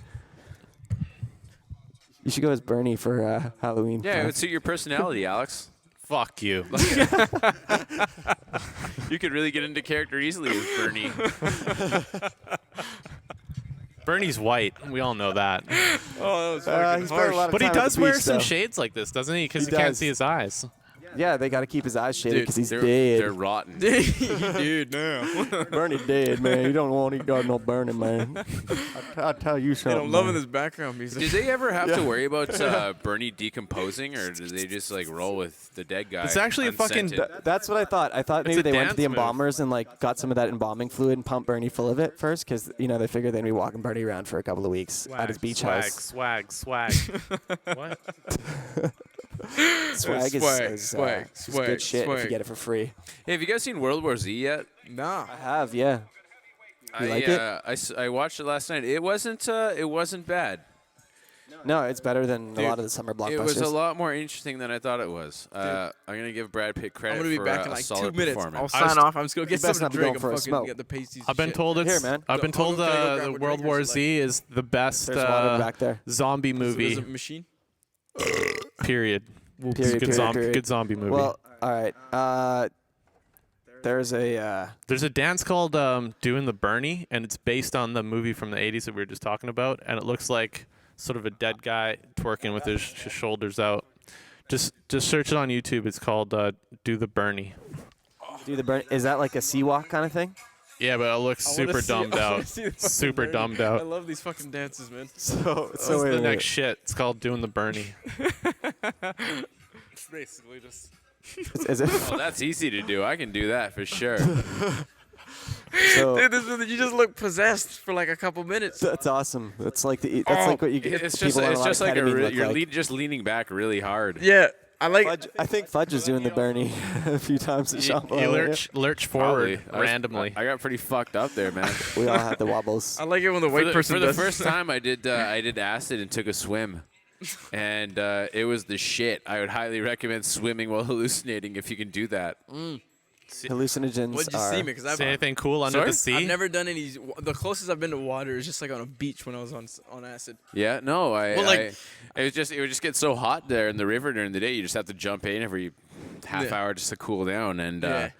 You should go as Bernie for Halloween. Yeah, it would suit your personality, Alex. Fuck you. You could really get into character easily as Bernie. Bernie's white. We all know that. Oh, that was He fucking spent a lot harsh. of But he time at does the wear beach, some though. shades like this, doesn't he? Because He you can't does. see his eyes. Yeah, they got to keep his eyes shaded Dude, because he's They're dead. rotten. Dude, no. Bernie dead, man. You don't want to got no burning, man. I'll tell you Dude, something. I'm loving man. this background music. Did they ever have to worry about Bernie decomposing, or do they just like roll with the dead guy? It's actually a fucking- unscented? That's what I thought. I thought It's maybe a they went to the dance move. embalmers and like got some of that embalming fluid and pumped Bernie full of it first, because they figured they'd be walking Bernie around for a couple of weeks at his beach house. Swag. What? Swag is swag, good shit if swag. you get it for free. Hey, have you guys seen World War Z yet? Nah. I have, yeah. You like it? I watched it last night. It wasn't bad. No, it's better than a Dude, lot of the summer blockbusters. It was a lot more interesting than I thought it was. I'm gonna give Brad Pitt I'm credit gonna be for back in a like 2 solid minutes. performance. I'll sign off. I'm just gonna get You best something not to be drink going and for a fucking smoke. get the pasties. I've been and told it's. Here, man. I've been Go- told go- can I go grab the a World drink or War something? Z is the best There's water back there. zombie shit. movie. Is it a machine? Period. Period, Good zombie movie. Well, all right. There's There's a dance called "Doing the Bernie," and it's based on the movie from the '80s that we were just talking about, and it looks like sort of a dead guy twerking with his shoulders out. Just search it on YouTube. It's called "Do the Bernie." do the burn. Is that like a sea walk kind of thing? Yeah, but it looks super dumbed out. Super dumbed I out. love these fucking dances, man. So That's the wait, next shit. It's called "Doing the Bernie." It's basically just. is it? Well, that's easy to do. I can do that for sure. So Dude, you just look possessed for like a couple minutes. that's awesome. That's like that's like what you get. It's people just on a lot it's just of like ketamine look you're like. just leaning back really hard. Yeah, I like. Fudge, I think Fudge is doing the Bernie a few times at You Shambhala. lurch Probably. forward randomly. I got pretty fucked up there, man. We all had the wobbles. I like it when the white person For the does. first time, I did acid and took a swim, and it was the shit. I would highly recommend swimming while hallucinating if you can do that. Hallucinogens What'd you are. see me? Because See anything cool under Sorry? the sea? I've never done any. The closest I've been to water is just like on a beach when I was on acid. Yeah, no, Well, like- it would just get so hot there in the river during the day. You just have to jump in every half Yeah. hour just to cool down, and Yeah.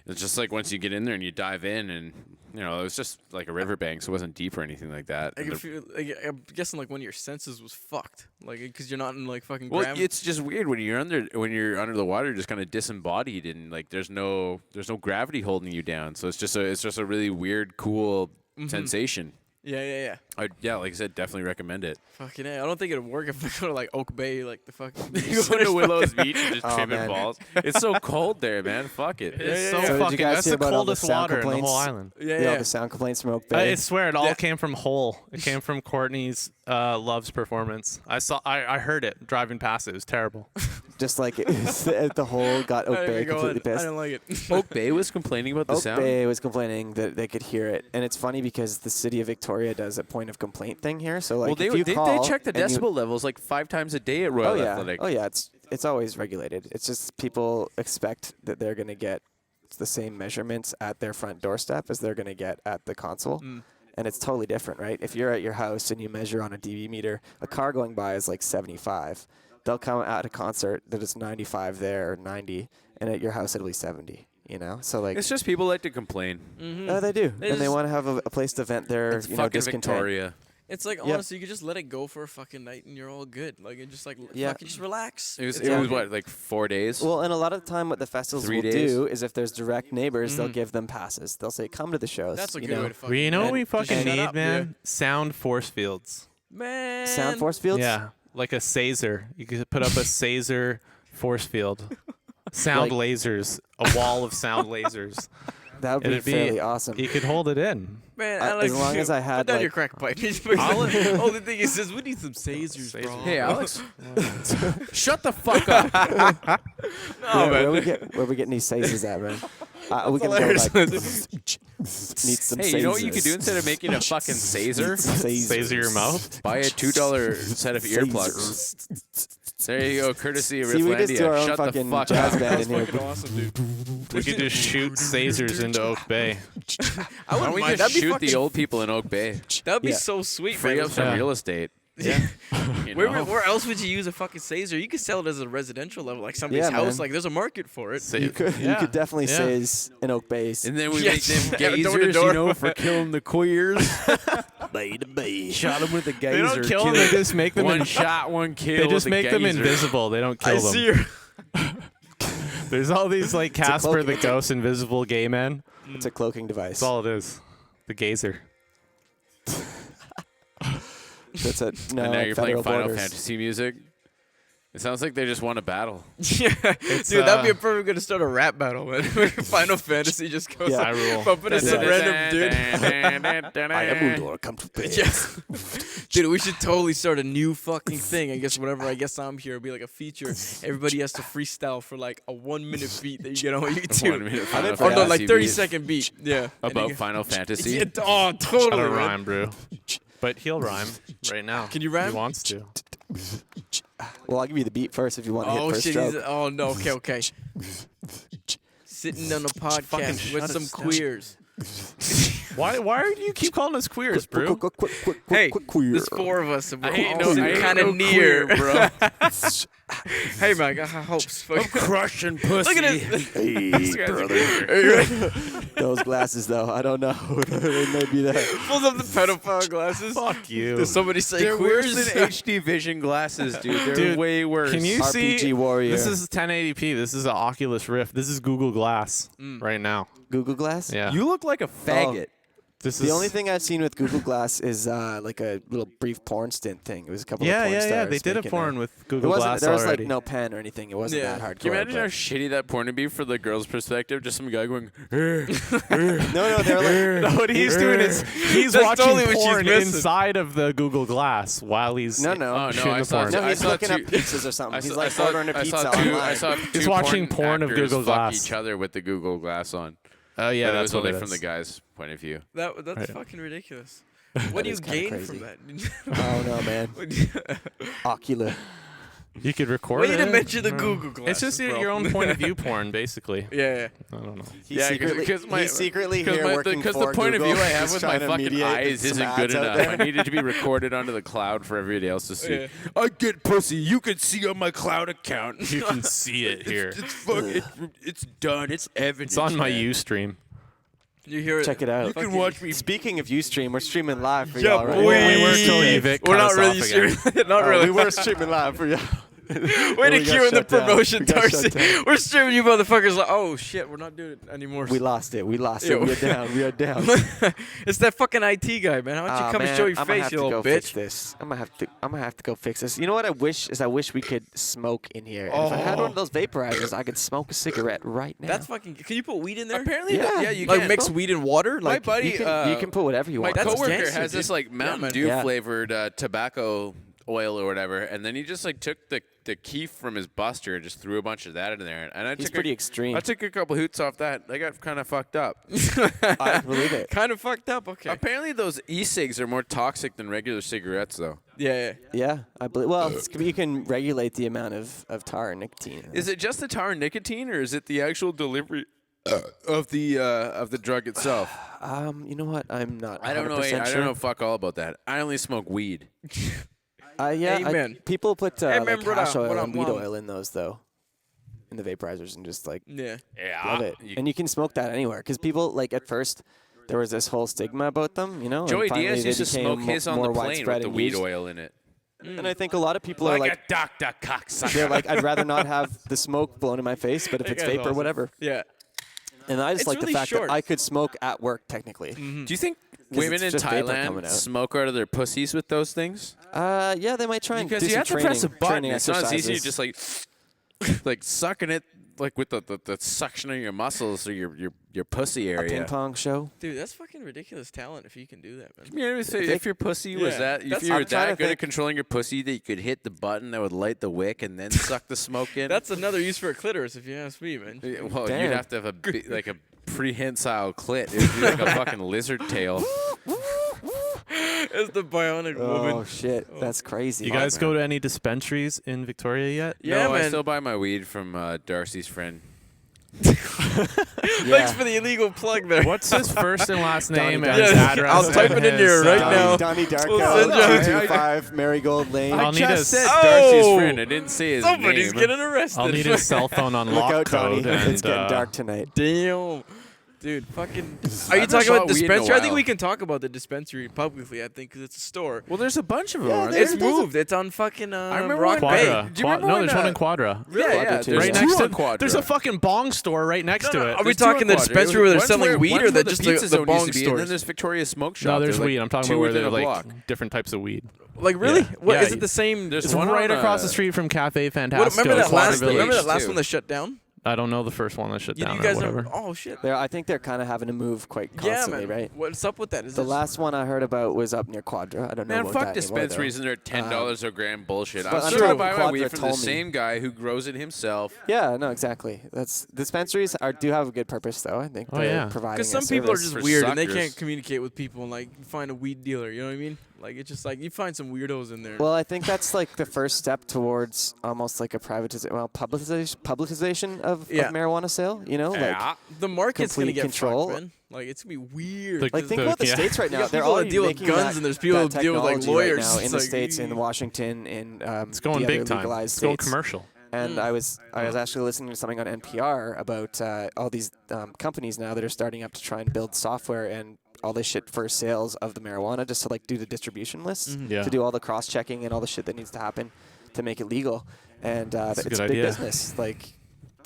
it's just like once you get in there and you dive in, and it was just like a riverbank, so it wasn't deep or anything like that. I And can feel, I'm guessing like one of your senses was fucked, like because you're not in like fucking. well, gravity. it's just weird when you're under the water, just kind of disembodied, and like there's no gravity holding you down. So it's just a really weird, cool sensation. Yeah. Yeah, like I said, definitely recommend it. Fucking A. I don't think it'd work if I go to like Oak Bay, like the fucking. You go to Willow's Beach and just Oh, trimming man. balls. It's so cold there, man. Fuck it. It's so So did you fucking. guys That's hear the about all the coldest sound water in the whole complaints? island. Yeah. all the sound complaints from Oak I Bay. swear it all Yeah. came from Hole. It came from Courtney's Love's performance. I heard it driving past it. It was terrible. Just like the whole got Oak I Bay didn't go completely in. I pissed. didn't like it. Oak Bay was complaining about the Oak sound. Bay was complaining that they could hear it, and it's funny because the city of Victoria does a point of complaint thing here. So like, Well, if you they call check the and you- decibel levels like 5 times a day at Royal Oh yeah, Athletic. oh yeah. It's always regulated. It's just people expect that they're gonna get the same measurements at their front doorstep as they're gonna get at the console. And it's totally different, right? If you're at your house and you measure on a dB meter, a car going by is like 75. They'll come at a concert that is 95 there or 90, and at your house it'll be 70. So like, It's just people like to complain. oh, they do, They and they just- want to have a place to vent their It's fucking discontent. Victoria. It's like Yeah. honestly, you could just let it go for a fucking night and you're all good. Like it just like Yeah. fucking just relax. It was It's what, like 4 days? Well, and a lot of the time, what the festivals 3 will days? do is if there's direct neighbors, they'll give them passes. They'll say, "Come to the shows." That's a you good know? way to fucking. Well, you know what we Just fucking shut need, up, man? Sound force fields. Man. Sound force fields. Yeah, like a Sazer. You could put up a Sazer force field. Sound lasers. A wall of sound lasers. That would be It'd be- fairly awesome. You could hold it in. Man, As Alex, long as I had, put down like- your crack pipe. Only thing is, we need some Sazers, bro. Hey, Alex. Shut the fuck up. Where we getting these sizes at, man? We can go hilarious. like need some. Hey, you know what you could do instead of making a fucking Sazer? Sazer your mouth. Buy a $2 set of earplugs. There you go, courtesy of See, we just do our Rifflandia. own Shut the fucking fuck jazz up. band in here. Fucking awesome, dude. We could just shoot Sazers into Oak Bay. I Why wouldn't don't we mind. just That'd be shoot fucking. the old people in Oak Bay? That'd be Yeah. so sweet, Free man. up some Yeah. real estate. Yeah. You Where, know? where else would you use a fucking Sazer? You could sell it as a residential level, like somebody's Yeah, house. man. Like there's a market for it. You could definitely size an Oak Base. And then we Yes. make them Door to gazers, door. for killing the queers. Bay to bay. Shot them with a gazer. They don't kill them. They just make them. One shot, one kill. They just with a make them gazer. invisible. They don't kill I them. see your. There's all these like Casper cloaking- the it's a- Ghost invisible gay men. It's a cloaking device. That's all it is. The gazer. That's a no. And now you're playing federal Final borders. Fantasy music. It sounds like they just won a battle. Yeah, dude, that'd be a perfect way to start a rap battle, man. Final Fantasy just goes Yeah. I rule. bumping into some random dude. I am Uldor, come to play. Yes. Dude, we should totally start a new fucking thing. I guess whenever I'm here, it'll be like a feature. Everybody has to freestyle for like a 1 minute beat that you get on 1 YouTube. minute I didn't Final Or no, Fantasy like 30 beat second beat. Yeah. And about you- Final Fantasy. Yeah, oh, totally. Gotta man. rhyme, bro. But he'll rhyme right now. Can you rhyme? He wants to. Well, I'll give you the beat first if you want to Oh hit first shit! stroke. Oh no. Okay. Sitting on a podcast with shut some us down. queers. Why do you keep calling us queers, bro? Hey, queer. there's 4 of us, and we're I ain't all no- I ain't kind of no near, queer, bro. Hey man, I got high hopes. I'm crushing pussy. Look at this. Hey, brother. Those glasses, though, I don't know. They may be that. Pulls up the pedophile glasses. Fuck you. Did somebody say They're worse queers? than HD Vision glasses, dude. They're Dude, way worse. Can you RPG see? Warrior. This is 1080p. This is an Oculus Rift. This is Google Glass right now. Google Glass? Yeah. You look like a faggot. This The is only thing I've seen with Google Glass is like a little brief porn stint thing. It was a couple of Yeah, porn yeah, stars yeah. They did a making porn with It Google wasn't, Glass there was already. like no pen or anything. It wasn't Yeah. that hardcore. Can you imagine how but- shitty that porn would be for the girl's perspective? Just some guy going, No, they're like. what he's doing is he's That's watching totally what she's porn missing. inside of the Google Glass while he's No. oh, no, shooting I the saw porn. No, I he's saw looking up two- pizzas or something. I He's saw- like I saw- ordering a I pizza saw two, online. I saw He's two watching porn of actors Google fuck Glass. each other with the Google Glass on. Oh yeah, But it that's was what only it is. from the guy's point of view. That's Right. fucking ridiculous. What do you is kinda gain crazy. from that? Oh no, man. Ocular. You could record Way it. to mention the Yeah. Google Glass. It's just your own point of view porn, basically. Yeah. I don't know. He's Yeah, secretly, he's secretly here working Because for the point Google. of view I have He's with my trying to fucking mediate eyes some isn't good ads out enough. there. I need it to be recorded onto the cloud for everybody else to see. Yeah. I get pussy. You can see on my cloud account. You can see it here. It's done. It's evident. It's on my man. Ustream. You hear it? Check it out. You can watch me. Speaking of Ustream, we're streaming live for Yeah, y'all right boy. now. We were till Evic We're cut not us really off again. serious. Not Oh, really. we were streaming live for y'all. Way to We got cue in the shut down. promotion, We got shut Darcy. down. We're streaming you motherfuckers like, oh shit, we're not doing it anymore. We lost it. We lost Yeah, it. We are down. We are down. It's that fucking IT guy, man. Why don't you come and show your I'm gonna face, have you to little go fix bitch? this. I'm gonna have to go fix this. You know what I wish is I wish we could smoke in here. And if I had one of those vaporizers, I could smoke a cigarette right now. That's fucking. Can you put weed in there? Apparently, Yeah. yeah, you like can. mix weed and water. My Like buddy, you can put whatever you my want. That's coworker gangster, has this dude. like Mountain man. Dew Yeah. flavored tobacco oil or whatever, and then he just like took the keef from his buster and just threw a bunch of that in there. And I He's took pretty extreme. I took a couple hoots off that. I got kind of fucked up. I believe it. Kind of fucked up. Okay. Apparently, those e-cigs are more toxic than regular cigarettes, though. Yeah. Yeah, I believe. Well, you can regulate the amount of tar and nicotine. Is it just the tar and nicotine, or is it the actual delivery of the drug itself? You know what? I'm not. I don't know. 100% I sure. don't know fuck all about that. I only smoke weed. Yeah, Amen. people put Hey, man, like brother, hash oil what and up, weed mom? oil in those though, in the vaporizers, and just like Yeah. Yeah, love it. And you can smoke that anywhere because people like at first there was this whole stigma about them, you know. and Joey finally Diaz they used to became smoke his on more the plane widespread with the and weed used. oil in it. And I think a lot of people are like, a Dr. Cocksucker. they're like, I'd rather not have the smoke blown in my face, but if it's guy's vapor, awesome. whatever. Yeah. And I just It's like really the fact short. that I could smoke at work technically. Do you think 'Cause women it's in just vapor coming Thailand out. smoke out of their pussies with those things? Yeah, they might try and Because do you some have to training, press a button. training It's not as easy to exercises. just like like sucking it like with the suction of your muscles or your pussy a area. ping pong show. Dude, that's fucking ridiculous talent if you can do that, man. Yeah, if your pussy was Yeah, that, if that's- you were I'm trying that to good at think- controlling your pussy that you could hit the button that would light the wick and then suck the smoke in. That's another use for a clitoris if you ask me, man. Well, Damn. you'd have to have like a prehensile clit. It'd be like a fucking lizard tail. It's the bionic Oh woman. shit, that's crazy. You guys go to any dispensaries in Victoria yet? Yeah, no, I man. still buy my weed from Darcy's friend. Thanks for the illegal plug there. What's his first and last name Donnie and his Darko. address? I'll type and it in here his, right now. Donnie We'll Darko, send you- 225 Marigold Lane. I'll need just his- said Oh! Darcy's friend. I didn't say his Somebody's name. getting arrested. I'll need his cell phone Look unlock out, Donnie. code. It's And, getting dark tonight. Damn. Dude, fucking. I Are you haven't talking saw about weed in a dispensary? I think while. we can talk about the dispensary publicly. I think because it's a store. Well, there's a bunch of them. Yeah, aren't there's- there? It's moved. It's on fucking remember Rock when- Bay. Quadra. Do you remember No, when, there's one in Quadra. Yeah, yeah. Quadra too, There's yeah. Right two next on to Quadra. there's a fucking bong store right next to it. Are we There's two on talking the Quadra. dispensary where they're One's selling where- weed, one's or where they're the just pizza the zone used bong to be, and then stores? there's Victoria's Smoke Shop. No, there's like weed. I'm talking two about where within they're a like block. different types of weed. Like really? Yeah. What Yeah, is it? The same? There's It's one right on, across the street from Cafe Fantastic. Remember that last? Village, Remember that last too. one that shut down? I don't know the first one that shut You down guys or whatever. are. Oh shit. I think they're kind of having to move quite constantly, Yeah, man. right? What's up with that? Is The this- last one I heard about was up near Quadra. I don't know Man, about fuck that dispensaries anymore, and their $10 a gram bullshit. But I'm I'm still sure gonna buy my Quadra weed from the told me. same guy who grows it himself. though. Yeah, no, exactly. That's dispensaries do have a good purpose, though. I think Oh, they're yeah. providing. Because some a people are service. just for weird and they suckers. can't communicate with people and like find a weed dealer. You know what I mean? Like it's just like you find some weirdos in there. Well, I think that's like the first step towards almost like a publicization of Yeah. marijuana sale. You know, like the market's gonna complete get control. fucked, man. Like it's gonna be weird. The- Like think about the yeah. states right You now. got They're people that already deal with making guns that, and there's people that that deal with, like, technology lawyers. right now in It's the like, states, in Washington, in It's going the big other time. legalized It's going states. commercial. And I was actually listening to something on NPR about all these companies now that are starting up to try and build software and all this shit for sales of the marijuana, just to like do the distribution lists, Yeah. to do all the cross checking and all the shit that needs to happen to make it legal. And That's a it's good a big idea. business. Like,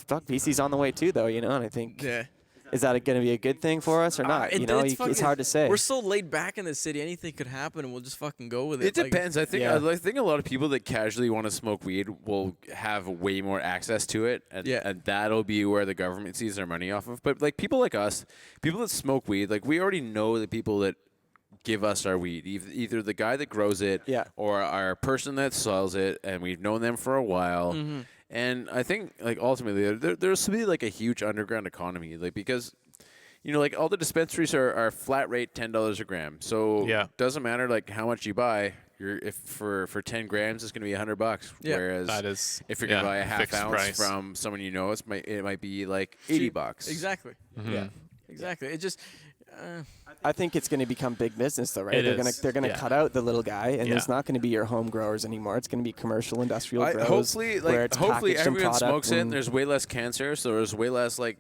fuck, VC's on the way too, though. You know, and I think yeah. is that going to be a good thing for us or not? You know, it's hard to say. We're so laid back in the city. Anything could happen, and we'll just fucking go with it. It Like, depends. I think Yeah. I think a lot of people that casually want to smoke weed will have way more access to it, and, Yeah. and that'll be where the government sees their money off of. But like people like us, people that smoke weed, like we already know the people that give us our weed, either the guy that grows it, Yeah. or our person that sells it, and we've known them for a while. Mm-hmm. And I think like ultimately there's to be like a huge underground economy, like because. You know, like all the dispensaries are flat rate $10 a gram. So Yeah. doesn't matter like how much you buy. If for 10 grams it's gonna be $100. Yeah. Whereas That is if you're gonna buy a half fixed ounce price. from someone you know, it might be like $80. Exactly. Mm-hmm. Yeah. Exactly. It just. I think it's going to become big business, though, right? It they're is, they're gonna yeah. cut out the little guy, and Yeah. there's not going to be your home growers anymore. It's going to be commercial, industrial grows. Hopefully, where like it's hopefully packaged in everyone product smokes it. and- And there's way less cancer, so there's way less like,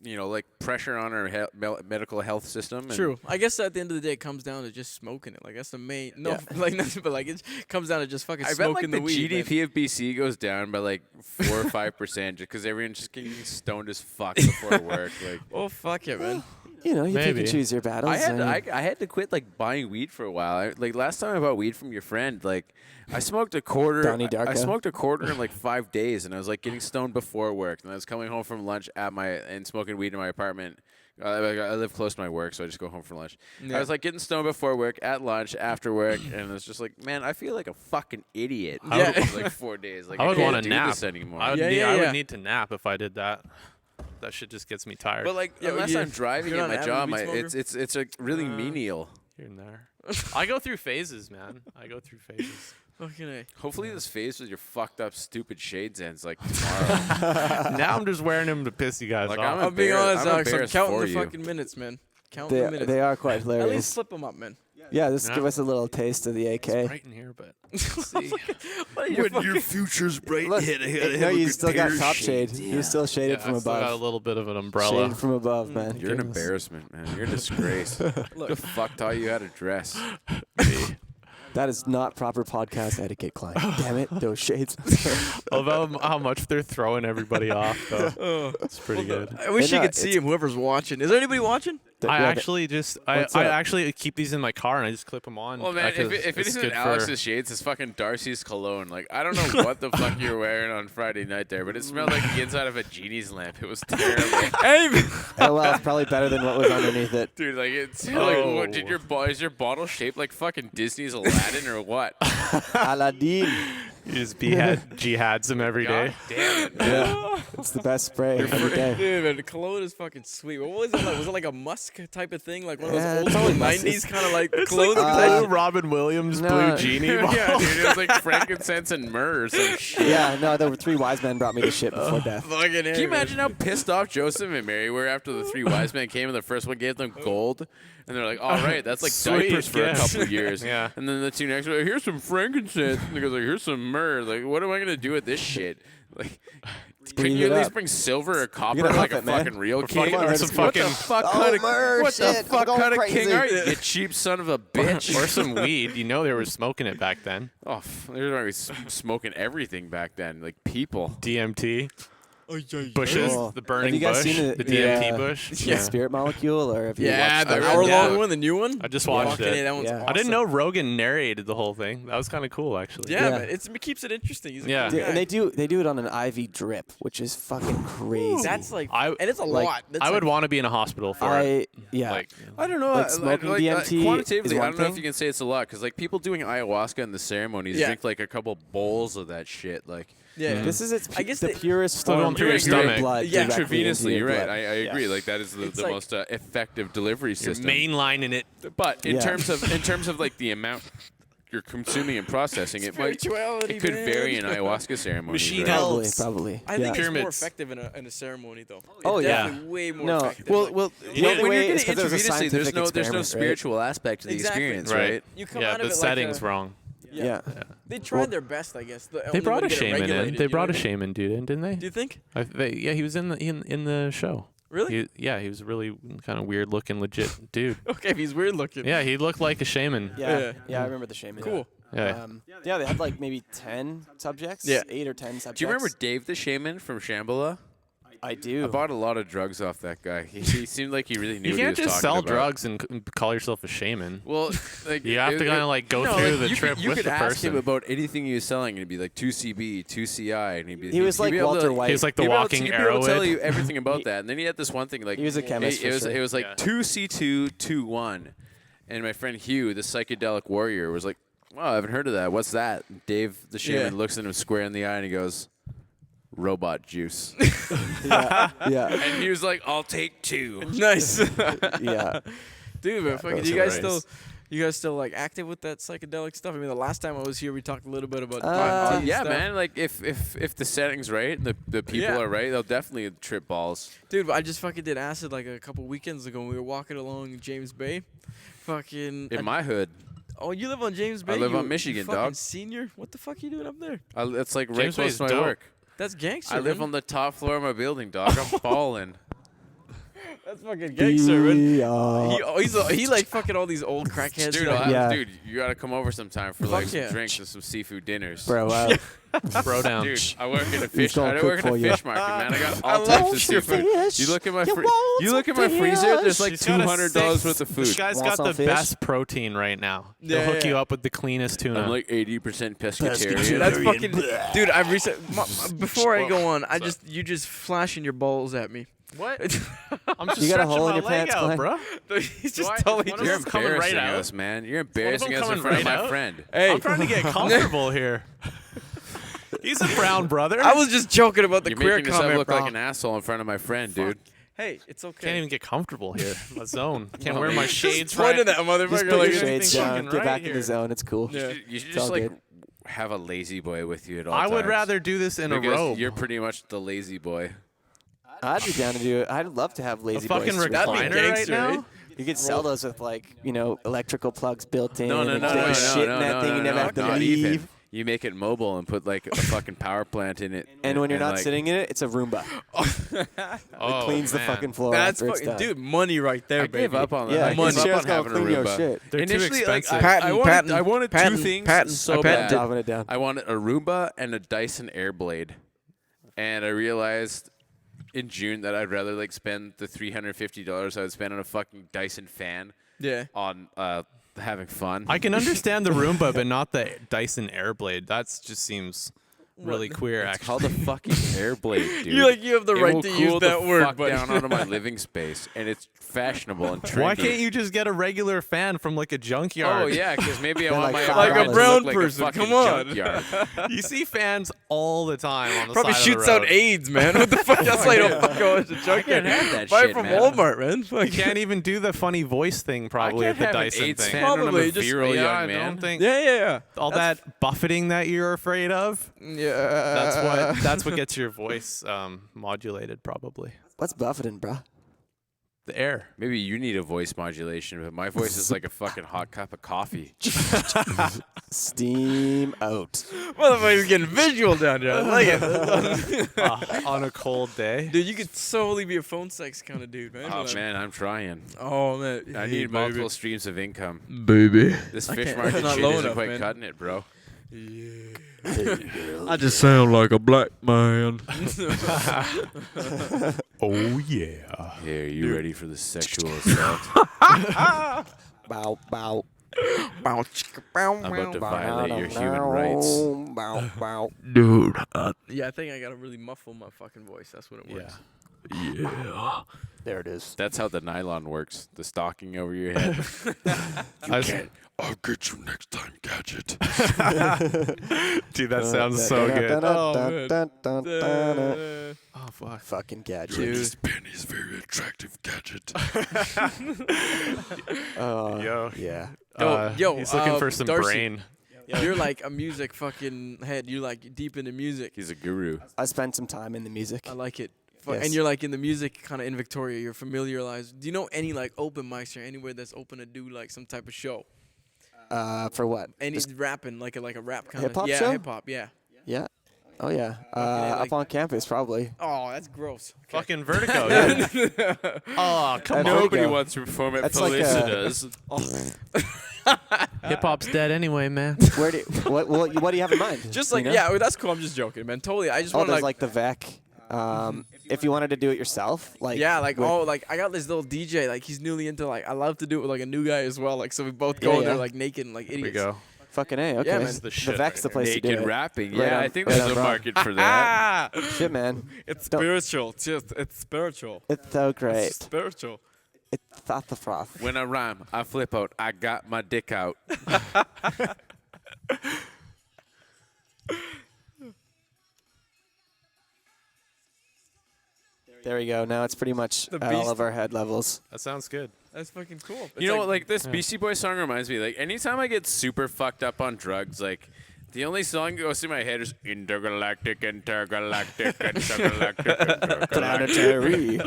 like pressure on our medical health system. And True. I guess at the end of the day, it comes down to just smoking it. Like that's the main. No, Yeah. like nothing, but like it comes down to just fucking I bet smoking like the the weed. man. GDP of BC goes down by like 4 or 5% just because everyone's just getting stoned as fuck before work. Like Oh fuck it, man. You know, you pick Maybe. and choose your battles. I had and- I had to quit like buying weed for a while. Like last time I bought weed from your friend, like I smoked a quarter. Donnie I Darko. smoked a quarter in like 5 days, and I was like getting stoned before work, and I was coming home from lunch and smoking weed in my apartment. I live close to my work, so I just go home for lunch. Yeah. I was like getting stoned before work, at lunch, after work, and it's just like, man, I feel like a fucking idiot. I would- For like 4 days. Like I would can't want to do nap. this anymore. I would, Yeah, need, yeah, I yeah. would need to nap if I did that. That shit just gets me tired. But like, Yeah, unless you- I'm driving you're at not my an job, avid weed it's a really menial. here and there. I go through phases, man. I go through phases. Fucking A. Hopefully this phase with your fucked up stupid shades ends like tomorrow. Now I'm just wearing them to piss you guys Like, off. I'm being embarrassed- honest, I'm Alex. I'm embarrassed counting for the you. fucking minutes, man. Counting the minutes. they are quite At least hilarious. slip them up, man. Yeah, just Yeah. give us a little taste of the AK. It's bright in here, but let's see. future's bright, Look, no, you still got top shade. You're still shaded Yeah, from I still got a above. little bit of an umbrella. Shaded from above, man. You're an embarrassment, man. You're a disgrace. Who the fuck taught you how to dress? That is not proper podcast etiquette, Klein. Damn it, those shades. I love how much they're throwing everybody off, though. Oh. It's pretty good. I wish Yeah, you no, could see it's- him. Whoever's watching. Is there anybody watching? I Yeah, actually just I What's up? actually keep these in my car and I just clip them on. Well, man, if it it's isn't good Alex's shades, it's fucking Darcy's cologne. Like, I don't know what the fuck you were wearing on Friday night there, but it smelled like the inside of a genie's lamp. It was terrible. Hey, Oh, well, it's probably better than what was underneath it. Dude, like, it's like, Oh. what, is your bottle shaped like fucking Disney's Aladdin or what? Aladdin. You just jihads them every day. God damn it. Yeah, it's the best spray every day. dude, man, the cologne is fucking sweet. What was it like? Was it like a musk type of thing? Like one of Yeah, those it's old probably school musk. 90s kind of like It's clothes? like Uh, blue Robin Williams no. blue genie. Yeah, bottle. dude, it was like frankincense and myrrh or some shit. Yeah, no, there were 3 wise men brought me the shit before death. Fucking Can you imagine how pissed off Joseph and Mary were after the 3 wise men came and the first one gave them gold? And they're like, all right, that's like Sweet, diapers for yeah. a couple of years. Yeah. And then the 2 next were like, here's some frankincense. And he goes like, here's some myrrh. Like, what am I going to do with this shit? Like, Can breathe you it at least up. bring silver or copper gotta like huff a it, man. fucking real Or king? fucking- or some What the fucking- fuck Oh, kind of mer, what the shit, fuck I'm kind of going king crazy. are you? You cheap son of a bitch. Or some weed. You know they were smoking it back then. Oh, they were already smoking everything back then, like people. DMT. Bushes, Oh. the burning Have you guys bush, seen the DMT yeah, bush. the Spirit Molecule, or have you Yeah, watched the that? hour-long yeah. one, the new one. I just watched Fucking it. A, that one's Yeah. awesome. I didn't know Rogan narrated the whole thing. That was kind of cool, actually. Yeah, Yeah. man, it keeps it interesting. He's a Yeah. cool Dude, guy. and they do it on an IV drip, which is fucking crazy. That's like, I- and it's a like, lot. That's I would like, want to be in a hospital for it. yeah. Like, I don't know. Like smoking DMT quantitatively, is I one don't know if thing. you can say it's a lot because like people doing ayahuasca in the ceremonies Yeah. drink like a couple bowls of that shit. Like yeah. This is I guess the they- purest Still going form through your of stomach. blood. Yeah. directly into intravenously, your you're right. blood. I agree. Like that is the like- most effective delivery system. mainlining it. But in Yeah. terms of like the amount you're consuming and processing, it Spirituality, could man. vary in ayahuasca ceremonies. Machine right? health. Probably. I yeah. think it's more Pyramids. effective in a ceremony, though. Oh, It's yeah. definitely way more No. effective. Well, like, well, The when, only when way you're is getting 'cause it was a intravenously, there's scientific no experiment, right? spiritual aspect to the Exactly. experience, Right. right? you come Yeah, out of the it like setting's a, wrong. Yeah. They tried their best, I guess. The They only brought way a to get it shaman in. regulated, They you know brought a what I mean? shaman dude in, didn't they? Do you think? Yeah, he was in the show. Really? He was a really kind of weird looking, legit dude. Okay, if he's weird looking. Yeah, he looked like a shaman. Yeah. Yeah. I remember the shaman. Cool. Yeah. Yeah, they had like maybe 10 subjects. Yeah. 8 or 10 subjects. Do you remember Dave the Shaman from Shambhala? I do. I bought a lot of drugs off that guy. He seemed like he really knew You what he can't was just talking sell about. drugs and call yourself a shaman. Well, like You have to kind of like go through the you trip could, you with could the ask person. him about anything he was selling, and he'd be like 2CB, 2CI, and he'd be. He was like he'd be able Walter to, White. He was like the he'd be able to- walking he'd be able to tell arrowhead. you everything about that, and then he had this one thing like He was a chemist It for was sure. it was like Yeah. 2C2, 2-1, and my friend Hugh, the psychedelic warrior, was like, "Oh, I haven't heard of that. What's that?" And Dave the shaman Yeah. looks at him square in the eye and he goes, "Robot juice." yeah. And he was like, "I'll take 2." Nice. Yeah. Dude, but fucking, was you guys hilarious. still like active with that psychedelic stuff? I mean, the last time I was here, we talked a little bit about DMT Yeah, stuff. man. Like if the setting's right and the people Yeah. are right, they'll definitely trip balls. Dude, I just fucking did acid like a couple weekends ago when we were walking along James Bay. Fucking. In my hood, Oh, you live on James Bay? live you, on Michigan, you fucking dog. Senior? What the fuck are you doing up there? it's like right James close Bay's to my dope. work. That's gangster. I live man. on the top floor of my building, dog. I'm balling. That's fucking gangster, man. Yeah. He like fucking all these old crackheads. Dude, like- Yeah. dude, you gotta come over sometime for like Fuck some yeah. drinks and some seafood dinners. Bro, Bro down. Dude, I work in a fish. gonna I cook work in for a you. fish market, man. I got I all love types of your seafood. fish. You look at my You want you look at my some freezer. There's like She's got a $200 sick- worth of food. This guy's Want got some the fish? best protein right now. He'll Yeah, hook yeah. you up with the cleanest tuna. I'm like 80% pescatarian. That's fucking. Dude, I've before I go on, you just flashing your balls at me. what? I'm just You got a stretching hole in my your leg pants, out, Glenn? bro. He's just I- totally one of You're them's coming right embarrassing out. us, man. You're One of them embarrassing us in coming front of right my out? friend. Hey, I'm trying to get comfortable here. He's a brown brother. I was just joking about the You're queer making yourself comment, look bro. like an asshole in front of my friend, dude. Hey, it's okay. Can't even get comfortable here. My zone. Can't Well, wear my just shades Point right. at that Just motherfucker. put Like, your everything shades down. fucking Get right back in here. the zone. It's cool. Yeah. You should It's all just like good. have a lazy boy with you at all I would times. rather do this in a Because robe. You're pretty much the lazy boy. I'd be down to do it. I'd love to have a lazy fucking boys. That'd be recliner right gangster, now. eh? You could sell those with like, electrical plugs built in. No, and take a shit in that thing. You never have to not leave. even. You make it mobile and put like a fucking power plant in it. And when you're not like, sitting in it, it's a Roomba. Oh, It cleans the man. fucking floor That's after it's fucking, done. dude, money right there, I baby. gave up on that. Yeah, I gave money. up Chair's on gonna having a clean your Roomba. shit. They're too Initially, like, expensive. I wanted two patent, things patent, so I bad. patented. Dropping it down. I wanted a Roomba and a Dyson Airblade, and I realized in June that I'd rather like spend the $350 I would spend on a fucking Dyson fan Yeah. on having fun. I can understand the Roomba, but not the Dyson Airblade. That just seems really queer, It's actually. called a fucking Airblade, dude. You have the It right will to cool use the that word, fuck but down out of my living space, and it's fashionable and trendy. Why can't you just get a regular fan from like a junkyard? Oh yeah, because maybe I They're want like my $5. apartment to brown look like person, A fucking come on. junkyard. You see fans all the time on the Probably side shoots of the road. out AIDS, man. What the fuck? That's why you don't fuck go to the junkyard. have that Buy shit, from man. Walmart, man. Fuck. You can't even do the funny voice thing probably I with can't the have an Dyson AIDS thing. fan when I'm Probably a just- virile Yeah, young I man. don't think Yeah. all that buffeting that you're afraid of. Yeah. That's what gets your voice modulated probably. What's buffeting, bro? The air. Maybe you need a voice modulation, but my voice is like a fucking hot cup of coffee. Steam out. Motherfucker's getting visual down here. I like it. On a cold day. Dude, you could totally be a phone sex kind of dude, man. Oh Like, man, I'm trying. Oh man. I need multiple streams of income. baby. This I fish can't- market it's not shit low isn't enough, quite man. cutting it, bro. I just sound like a black man. Oh yeah. Hey, are you ready for the sexual assault? Bow, bow. Bow, chicka, bow, I'm about to bow. violate your human rights. Bow, bow. Dude. Yeah, I think I gotta really muffle my fucking voice. That's what it works. Yeah. There it is. That's how the nylon works. The stocking over your head. I'll get you next time, Gadget. Dude, that sounds so good. Oh fuck. Fucking gadget. This penny's very attractive, Gadget. Yo. Yeah. Yo, he's looking for some Darcy. brain. You're like a music fucking head. You're like deep into music. He's a guru. I spent some time in the music. I like it. Yes. And you're like in the music kind of in Victoria. You're familiarized. Do you know any like open mics or anywhere that's open to do like some type of show? For what? Any Just- rapping like a rap kind of Hip-hop yeah, show? hip hop, yeah. yeah. Oh yeah. like- Up on campus probably. Oh, that's gross. Okay. Fucking Vertigo. Yeah. Oh, come At on. Nobody Vertigo. wants to perform at That's like Felicitas. Hip hop's dead anyway, man. Where do what do you have in mind? Just You like know? yeah, well, that's cool. I'm just joking, man. Totally. I just Oh, want to there's like like the VEC. If you wanted to do it yourself, like yeah, like with- like I got this little DJ, like he's newly into like I love to do it with like a new guy as well, like so we both go Yeah, in there yeah. like naked and like Here we idiots. go. fucking A. Okay. man. This is the shit VEC's right the place to do Naked it. rapping. Right Yeah, on- I think right there's on a Broad. market for that. Shit, man. It's Don't- spiritual. It's spiritual. It's so It's great. spiritual. It's thought the froth. When I rhyme, I flip out. I got my dick out. There we go. Now it's pretty much The at all beast. of our head levels. That sounds good. That's fucking cool. You know what? Like this Beastie Boys song reminds me. Like anytime I get super fucked up on drugs, like the only song that goes through my head is intergalactic, intergalactic, intergalactic. Planetary.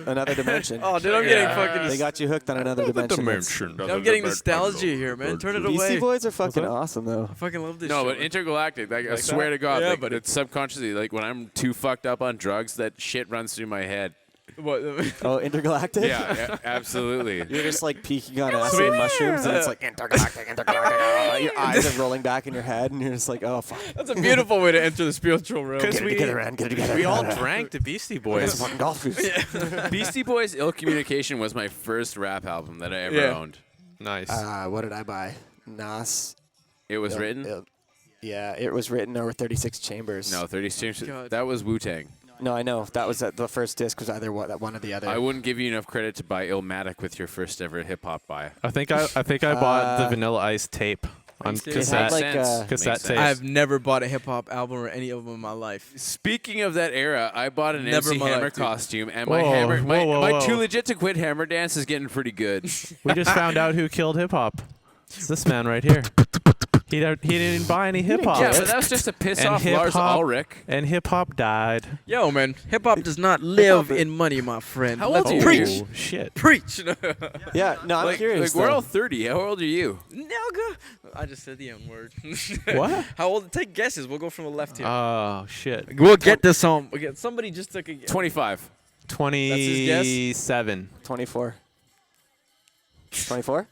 Another dimension. Oh, dude, I'm getting fucking. They got you hooked on another dimension. I'm getting nostalgia here, man. Turn it Beastie away. Boys are fucking awesome, though. I fucking love this. No, shit. but intergalactic. Like I Like swear that? to God, Yeah, like, but it's subconsciously. Like when I'm too fucked up on drugs, that shit runs through my head. what? Oh, intergalactic? Yeah, absolutely. You're just like peeking on acid and mushrooms, and it's like intergalactic, intergalactic. Your eyes are rolling back in your head, and you're just like, oh, fuck. That's a beautiful way to enter the spiritual realm. Because Get it around, get it together. we all drank the Beastie It's Boys. fucking golfers. Beastie Boys Ill Communication was my first rap album that I ever Yeah. owned. Nice. What did I buy? Nas. It was written? Yeah, it was written over 36 chambers. No, 36. God. That was Wu-Tang. No, I know. That was the first disc was either one or the other. I wouldn't give you enough credit to buy Illmatic with your first ever hip-hop buy. I think I bought the Vanilla Ice tape on It had cassette. like, Sense. cassette Makes sense. tape. I've never bought a hip hop album or any of them in my life. Speaking of that era, I bought an Never MC in my Hammer life, dude. costume, and Whoa, my hammer, my, whoa, whoa, my whoa. Too Legit to Quit hammer dance is getting pretty good. We just found out who killed hip hop. It's this man right here. He didn't buy any hip hop. Yeah, but that was just to piss And off Lars hip-hop- Ulrich. And hip hop died. Yo, man, hip hop does not live in money, my friend. How Let's old are you? preach. Oh, shit. Preach. Yeah, no, I'm Like curious. we're though. all 30. How old are you? Nigga. I just said the N word. What? How old? Take guesses. We'll go from the left here. Oh, shit. We'll get this on. Somebody just took a guess. 25. 27. 24. 24?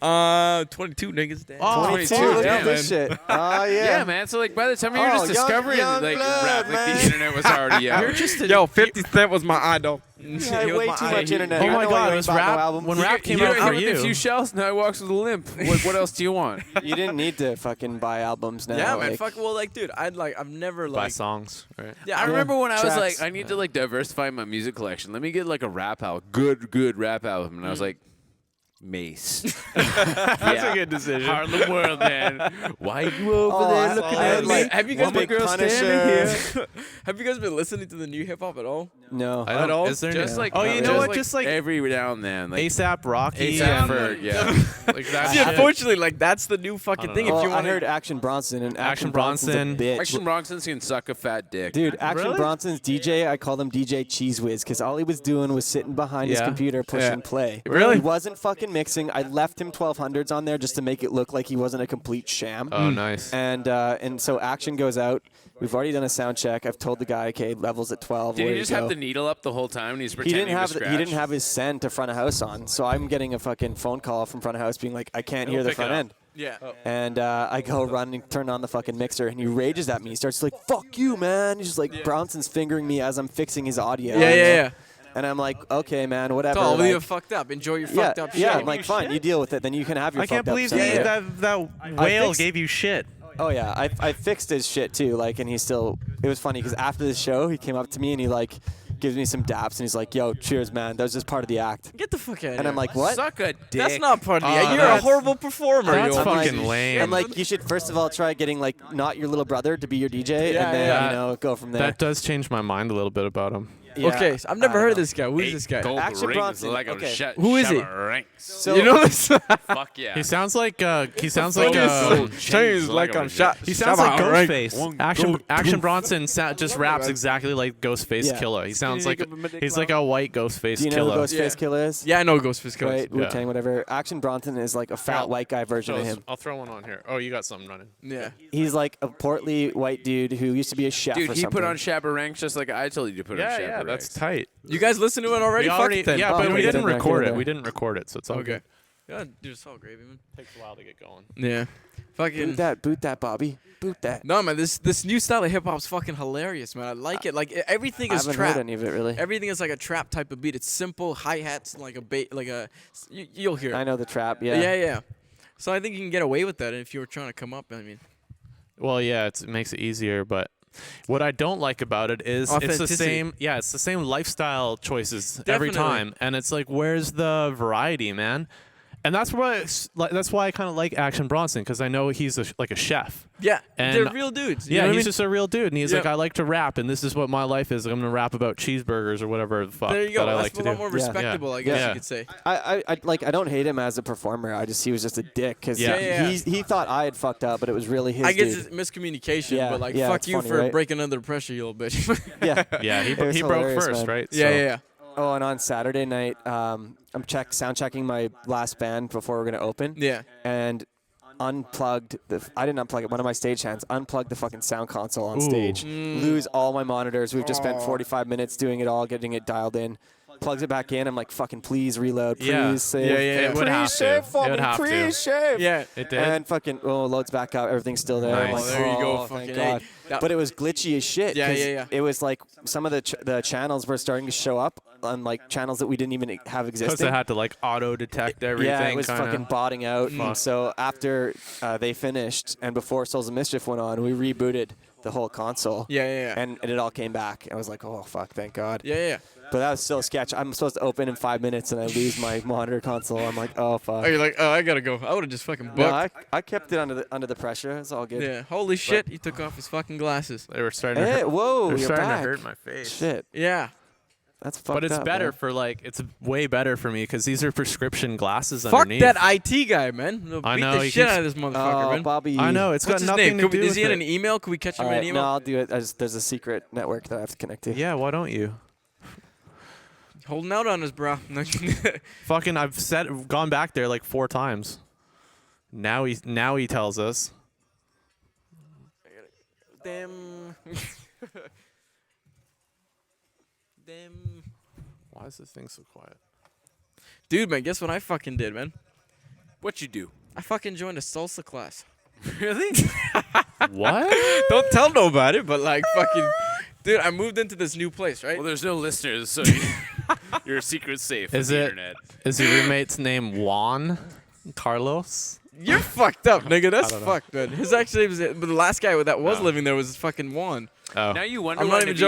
22 niggas. Damn. Oh, 22, Look yeah, at this man. shit. Oh, yeah. Yeah, man. So like by the time you were Oh, just young- discovering young like blood, rap, like man. the internet was already out. You're just a, Yo, 50 Cent was my idol. Yeah, He was way my too idol. much internet. Oh I my know God, you it was ain't bought no rap. album. When You rap get- came you out get for hit with a few you. shells, now he walks with a limp. What else do you want? You didn't need to fucking buy albums now. Yeah, man. like- Fuck. Well, like, dude, I've never Buy like. songs, right? Yeah, I remember when I was Tracks. like, I need to like diversify my music collection. Let me get like a rap album, good rap album. And I was like, Mace. That's a good decision. Harlem World, man. Why you over Oh, there I- looking I at like- me? Have you guys One been Big Punisher. Have you guys been listening to the new hip hop at all? No. I don't- all? Is there Just no- like oh, you know what? Just like every now and then, like ASAP Rocky. ASAP and- Ferg, yeah. like that See, shit. unfortunately, like that's the new fucking don't thing. know. If you Well, I want heard Action Bronson, and Action Bronson's Bronson. a bitch. Action Bronson can suck a fat dick. Dude, Action Really? Bronson's DJ, I called him DJ Cheese Whiz because all he was doing was sitting behind his Yeah. computer pushing Yeah. play. Really? He wasn't fucking mixing. I left him 1200s on there just to make it look like he wasn't a complete sham. Oh, nice. And so Action goes out. We've already done a sound check. I've told the guy, okay, levels at 12. Did way he to just have go. the needle up the whole time and he's He pretending didn't have to scratch? he didn't have his send to front of house on. So I'm getting a fucking phone call from front of house being like, I can't hear the pick it front up. end. Yeah. And I go run and turn on the fucking mixer, and he rages at me. He starts like, "Fuck you, man!" He's just like, Bronson's fingering me as I'm fixing his audio. Yeah, yeah, yeah. And I'm like, "Okay, man, whatever." It's all like, you fucked up. Enjoy your yeah, fucked up yeah. shit. I'm like, fine, you deal with it. Then you can have your. I can't fucked up believe stuff. that whale fixed- gave you shit. Oh yeah, I fixed his shit too. Like, and he still. It was funny because after the show, he came up to me and he like gives me some daps and he's like, "Yo, cheers, man. That was just part of the act." Get the fuck out of here. And I'm like, "What?" Suck a dick. That's not part of the. Oh, You're a that's- horrible performer. That's you old fucking piece of lame. shit. I'm like, you should first of all try getting like not your little brother to be your DJ, Yeah, and then yeah. you know go from there. That does change my mind a little bit about him. Yeah, Okay, so I've I never don't heard of know. this guy. Who's this guy? Gold Action rings Bronson, like a okay. Who is he? Ranks. So You know this? Fuck yeah. He sounds like Change like I'm shot. he sounds like Shabba rank. Ghostface. Action Bronson just raps exactly like Ghostface Yeah. Killer. He sounds like he's like a white Ghostface do you know Killer. who Ghostface Yeah. Killer is? Yeah, I know Ghostface Killer. Right, Wu-Tang, whatever. Action Bronson is like a fat white guy version of him. I'll throw one on here. Oh, you got something running. Yeah. He's like a portly white dude who used to be a chef Dude, or he something. put on Shabba Ranks just like I told you to put on Shabba Yeah, Ranks. that's tight. You guys listen to it already? We Fuck already, it then. yeah, Oh, but okay, we get didn't in there, record get in it. We there. didn't record it, so it's all Okay. good. Yeah, dude, it's all gravy, man. Takes a while to get going. Yeah. Fucking. Boot that, Bobby. Boot that. No, man, this new style of hip hop's fucking hilarious, man. I like it. Like everything I is haven't trap. heard any of it really. Everything is like a trap type of beat. It's simple hi hats, like you'll hear. I It. know the trap. Yeah. Yeah. So I think you can get away with that if you were trying to come up. I mean, Well, yeah, it makes it easier, but what I don't like about it is it's the Authenticity. same. Yeah, it's the same lifestyle choices every Definitely. time, and it's like, where's the variety, man? And that's why I kind of like Action Bronson because I know he's like a chef. yeah, And- they're real dudes. You Yeah, know what he's I mean? just a real dude, and he's Yeah. like, I like to rap, and this is what my life is. I'm gonna rap about cheeseburgers or whatever the fuck There you go. that I That's like a to lot do. more Yeah. respectable, I guess Yeah. you could say. I don't hate him as a performer. He was just a dick because Yeah. he thought I had fucked up, but it was really his. I guess dude. it's miscommunication, Yeah, but like, yeah, fuck it's you funny, for right? breaking under the pressure, you little bitch. Yeah. Yeah, It was he broke hilarious, first, man. right? yeah. Oh, and on Saturday night, I'm sound checking my last band before we're gonna open. Yeah. And unplugged I didn't unplug it. One of my stage hands unplugged the fucking sound console on stage. Lose all my monitors. We've just spent 45 minutes doing it all, getting it dialed in. Plugs it back in. I'm like, fucking please reload, please Yeah. save. Yeah, yeah, yeah. It would have to. Save for It would me, have to. please save. Yeah. It did. And fucking loads back up. Everything's still there. I'm Nice. like, There you go, oh, thank fucking God. A. That- But it was glitchy as shit. Yeah, 'cause yeah. It was like some of the channels were starting to show up on like channels that we didn't even have Because existing. it had to like auto detect everything. Yeah, it was kinda. fucking botting out. And so after they finished and before Souls of Mischief went on, we rebooted the whole console. Yeah. And it all came back. I was like, oh, fuck, thank God. Yeah. But that was still a sketch. I'm supposed to open in 5 minutes and I lose my monitor console. I'm like, oh, fuck. Oh, you're like, oh, I gotta go. I would have just fucking booked. No, I kept it under the pressure. It's all good. Yeah. Holy shit, he took off his fucking glasses. They were starting to Hey, hurt. whoa, They're you're starting back. to hurt my face. Shit, Yeah. that's fucked But it's up, better man. for like it's way better for me because these are prescription glasses Fuck underneath. that IT guy, man. He'll I beat know, the he shit keeps- out of this motherfucker, Oh, man. Bobby. I know it's What's got his nothing name? to do Is with he in it. an email? Can we catch him All in right, an no, email? I'll do it. There's a secret network that I have to connect to. Yeah, why don't you? Holding out on us, bro. Fucking, I've gone back there like 4 times. Now he tells us. Damn. Damn. Why is this thing so quiet? Dude, man, guess what I fucking did, man? What you do? I fucking joined a salsa class. Really? What? Don't tell nobody, but like fucking, dude, I moved into this new place, right? Well, there's no listeners, so you're a secret safe Is on the it- internet. Is your roommate's name Juan Carlos? You're fucked up, nigga. That's don't know. fucked, man. His actually was, but the last guy that was Oh. living there was fucking Juan. Oh, Now you wonder I'm why not even Naveed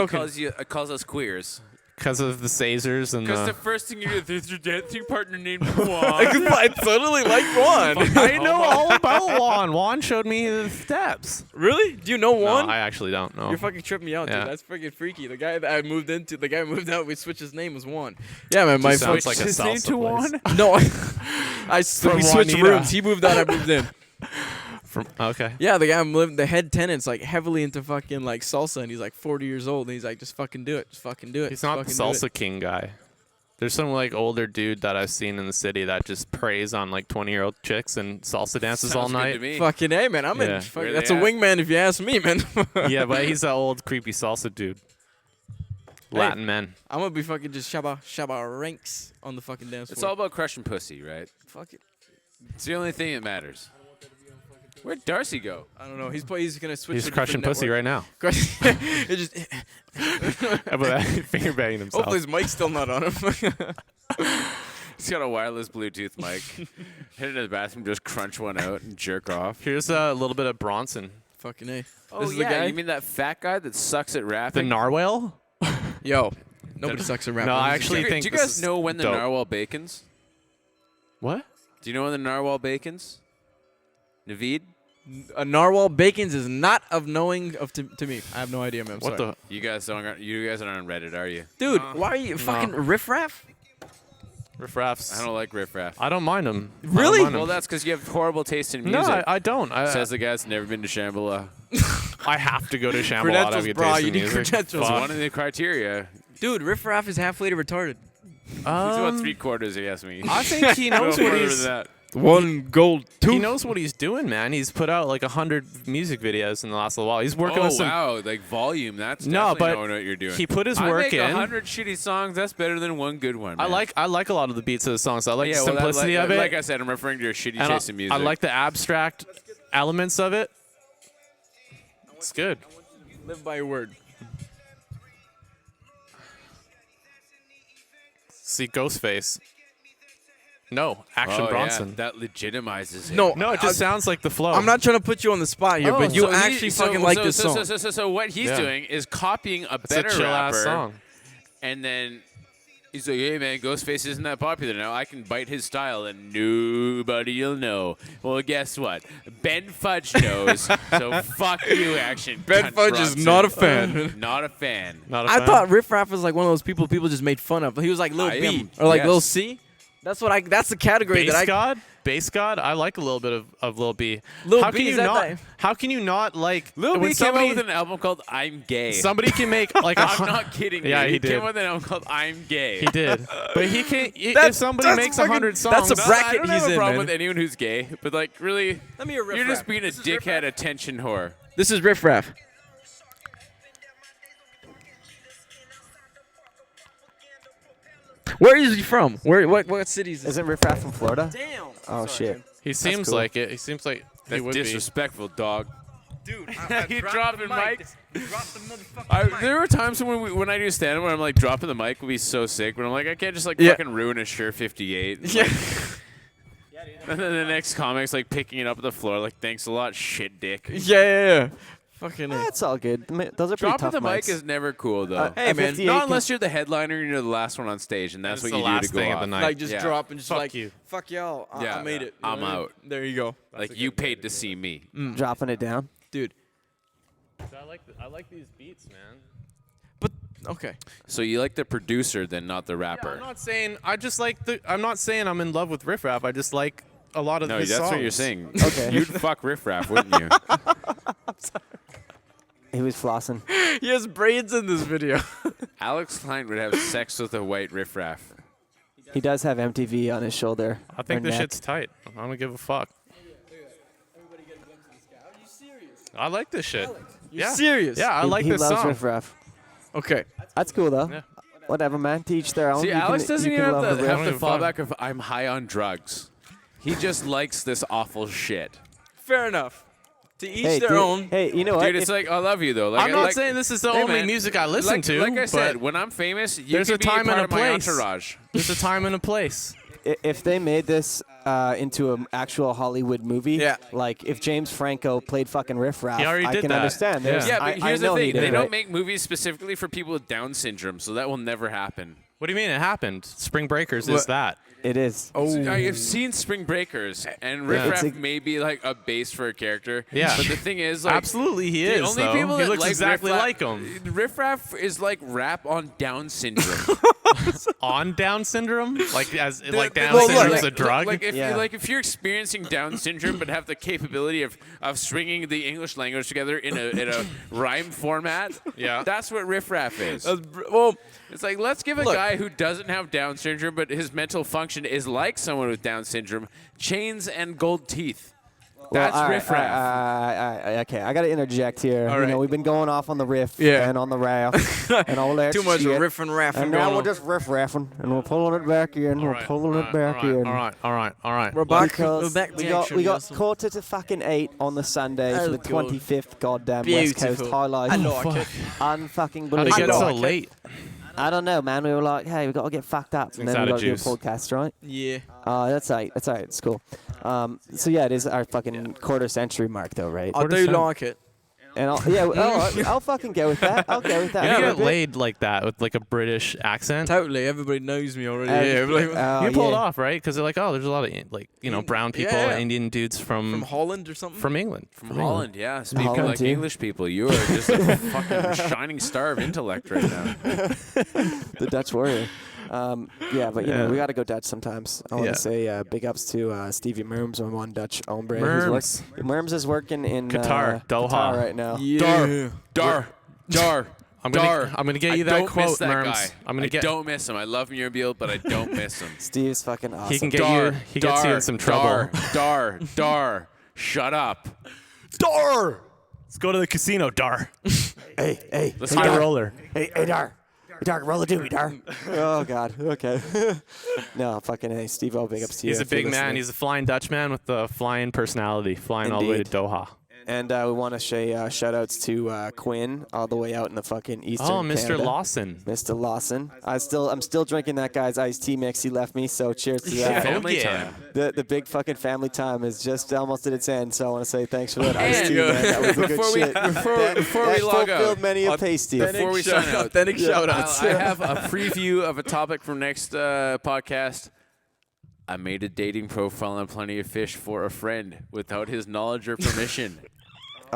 joking. calls us queers. Because of the Sazers and Because the the. first thing you do is your dancing partner named Juan. I totally like Juan. I know all about Juan. Juan showed me the steps. Really? Do you know Juan? No, I actually don't know. You're fucking tripping me out, Yeah. dude. That's freaking freaky. The guy that I moved into, the guy who moved out, we switched his name was Juan. Yeah, man. My Sounds fucking- like a his name salsa to place. Juan? No, we switched Juanita. rooms. He moved out, I moved in. Okay. Yeah, the guy I'm living, the head tenant's like heavily into fucking like salsa, and he's like 40 years old, and he's like, just fucking do it, just fucking do it. He's just not the fucking do salsa king guy. There's some like older dude that I've seen in the city that just preys on like 20-year-old chicks and salsa dances all Sounds good to night. me. it. Fucking hey, man, I'm Yeah. in. Fucking, Where that's they a at? wingman if you ask me, man. Yeah, but he's that old creepy salsa dude. Latin men. I'm gonna be fucking just shabba ranks on the fucking dance floor. It's all about crushing pussy, right? Fuck it. It's the only thing that matters. Where'd Darcy go? I don't know. He's gonna switch. He's to a crushing different pussy network. right now. It just. How about that? Finger banging himself. Hopefully his mic's still not on him. He's got a wireless Bluetooth mic. Head into the bathroom, just crunch one out and jerk off. Here's a little bit of Bronson. Fucking A. Oh, This is yeah. the guy? You mean that fat guy that sucks at The rapping? narwhal? Yo, nobody sucks around. No, I actually do think you this guys is know when the dope. narwhal bacons? What? Do you know when the narwhal bacons? Naveed? A narwhal bacons is not of knowing of to me. I have no idea, man. I'm What sorry. You guys aren't on Reddit, are you? Dude, why are you fucking riffraff? Riffraffs. I don't like riffraff. I don't mind them. Really? Well, that's because you have horrible taste in no, music. I don't. Says the guy that's never been to Shambhala. I have to go to Shambhala to have Credentials, a good bro. taste You in need music. credentials. It's Fuck. one of the criteria. Dude, riffraff is halfway to retarded. He's about 3/4, if you ask me. I think he knows No what further he's. than that. One gold He tooth. knows what he's doing, man. He's put out like 100 music videos in the last little while. He's working Oh, with some. wow. Like volume. That's No, definitely but knowing what you're doing. He put his I work make in. 100 shitty songs. That's better than one good one. I man. like a lot of the beats of the songs. I like Yeah, the well, that- simplicity of it. Like I said, I'm referring to your shitty and taste in music. I like the abstract elements of it. It's good. Live by your word. See Ghostface. No, Action Oh, Bronson. Yeah, that legitimizes him. No, No, it just sounds like the flow. I'm not trying to put you on the spot here, Oh, but you so actually fucking like this song. So what he's Yeah. doing is copying a It's a better chill rapper, ass song. and then he's like, "Hey man, Ghostface isn't that popular now. I can bite his style, and nobody'll know." Well, guess what? Ben Fudge knows. So fuck you, Action. Ben Cunt Fudge is Bronson. not a fan. Not a fan. Not a I fan? thought Riff Raff was like one of those people just made fun of. He was like Lil I B am, or like yes. Lil C. That's the category that I. Bass God. I like a little bit of Lil B. Lil how B, can is you that not? that- How can you not like? Lil when B came somebody, out with an album called "I'm Gay." somebody can make like a. I'm not kidding. Yeah, you. he did. came out with an album called "I'm Gay." He did, but he can't. That's- If somebody that's makes fucking- 100 that's songs, a bracket I don't he's have a in, problem man. with anyone who's gay, but like really, Let me hear Riff you're Raff. just being a This is Riff dickhead Raff. attention whore. This is Riff Raff. Where is he from? What city is this? Isn't Riff Raff from Florida? Damn. Oh, shit. he seems cool. like it. He seems like he That's would disrespectful, dog. Dude, He dropped the mic. There were times when I do stand up where I'm like dropping the mic would be so sick, but I'm like I can't just like Yeah. fucking ruin a Shure 58. And, Yeah. like, and then the next comic's like picking it up at the floor, like thanks a lot, shit dick. yeah. Fucking A. That's all good. Those are pretty Dropping tough the mic mics. is never cool though. Hey, man, F58 Not can- unless you're the headliner and you're the last one on stage, and that's It's what the you do last to go thing of off. the night. Like just Yeah. drop and just Fuck like you. fuck y'all. Yeah, I made it. I'm You know what I mean? out. There you go. Like you paid to see me. dropping it down. Dude. I like these beats, man. But okay. So you like the producer, then not the Yeah, rapper. I'm not saying I just like the. I'm not saying I'm in love with Riff Raff. I just like a lot of No, his that's songs. what you're saying. Okay. You'd fuck Riff Raff, wouldn't you? He was flossing. He has braids in this video. Alex Klein would have sex with a white Riff Raff. He does have MTV on his shoulder. I think or this neck. shit's tight. I don't give a fuck. I like this shit. You Yeah. serious? Yeah, I He- like he this loves song. Riff Raff. Okay. That's cool though. Yeah. Whatever, man. To each their own. See, You Alex can, doesn't you even can have love the, the have riff. the Don't even fallback of I'm high on drugs. He just likes this awful shit. Fair enough. To each Hey, their dude, own. Hey, you know what? Dude, it's like, I love you, though. Like, I'm not like, saying this is the hey, only man, music I listen like, to. Like I said, but when I'm famous, you there's can a be time part and a of my place. entourage. there's a time and a place. if they made this into an actual Hollywood movie, Yeah. like if James Franco played fucking Riff Raff, He already I did can that. understand. Yeah. There's- Yeah, but I here's know the he thing: did, they don't right? make movies specifically for people with Down syndrome, so that will never happen. What do you mean it happened? Spring Breakers is that. It is. I've seen Spring Breakers, and Riff Yeah. Raff It's may be like a base for a character. Yeah. But the thing is, like, Absolutely, he the is. only though. people he that looks like exactly Riff like Raff, him. Riff Raff is like rap on Down syndrome. On Down syndrome, like Well, Down look, syndrome's like- a drug. Like if, Yeah. if you're experiencing Down syndrome but have the capability of stringing the English language together in a rhyme format, Yeah. that's what Riff Raff is. Well, It's like, let's give a Look. guy who doesn't have Down syndrome but his mental function is like someone with Down syndrome, chains and gold teeth. That's all right, Riff Raff. okay, I got to interject here. All You know, right. we've been going off on the riff Yeah. and on the raff and all that too much shit. riff and raff. And now we're just riff-raffing, and we're pulling it back in. We're pulling it back in. All right. We're back. Because We're back to we got action, yes. quarter to fucking 8 on the Sunday for the Oh, God. 25th goddamn West Coast Beautiful. Highlife. I like it. Unfucking How'd it believable. get know, so I can't- late? I don't know, man. We were like, hey, we got to get fucked up, and It's then out we of got to do a juice. podcast, right? Yeah. That's all right. That's all right. It's cool. So yeah, it is our fucking quarter century mark, though, right? I do like it. And I'll fucking go with that. I'll go with that. You for a get bit. laid like that with like a British accent. Totally. Everybody knows me already. Uh, Yeah. Like, Oh, You pulled yeah. off, right? Because they're like, oh, there's a lot of brown people, yeah. Indian dudes from from Holland or something. England. From Holland, yeah. Speaking Holland, like too. English people, you are just a fucking shining star of intellect right now. The Dutch warrior. Yeah, but you know, we got to go Dutch sometimes. I want Yeah. to say big ups to Stevie Merms, my one Dutch hombre. Merms. Merms is working in Qatar, Doha. Qatar right now. Yeah. Dar. I'm Dar. gonna get you I that don't quote, miss that Merms. guy. I'm gonna I get. don't miss him. I love Murbiel, but I don't miss him. Steve's fucking awesome. He can get you. He gets you in some trouble. Dar. Shut up. Dar. Let's go to the casino, Dar. Hey, Let's High go. roller. hey, Dar. Dar, roll a doobie, Dar. Oh, God. Okay. No, fucking hey, Steve-O, big ups to you. He's a if you're big man. listening. He's a flying Dutchman with the flying personality, flying all the way to Indeed. Doha. And we want to say shout-outs to Quinn, all the way out in the fucking eastern Oh, Mr. Canada. Lawson. Mr. Lawson. I'm still drinking that guy's iced tea mix he left me, so cheers to that. Family yeah. time. The big fucking family time is just almost at its end, so I want to say thanks for that iced And tea, man. That was a good before we- shit. before we log out, fulfilled many a pasty. Before we sign out, Authentic shout-outs. I have a preview of a topic for next podcast. I made a dating profile on Plenty of Fish for a friend without his knowledge or permission.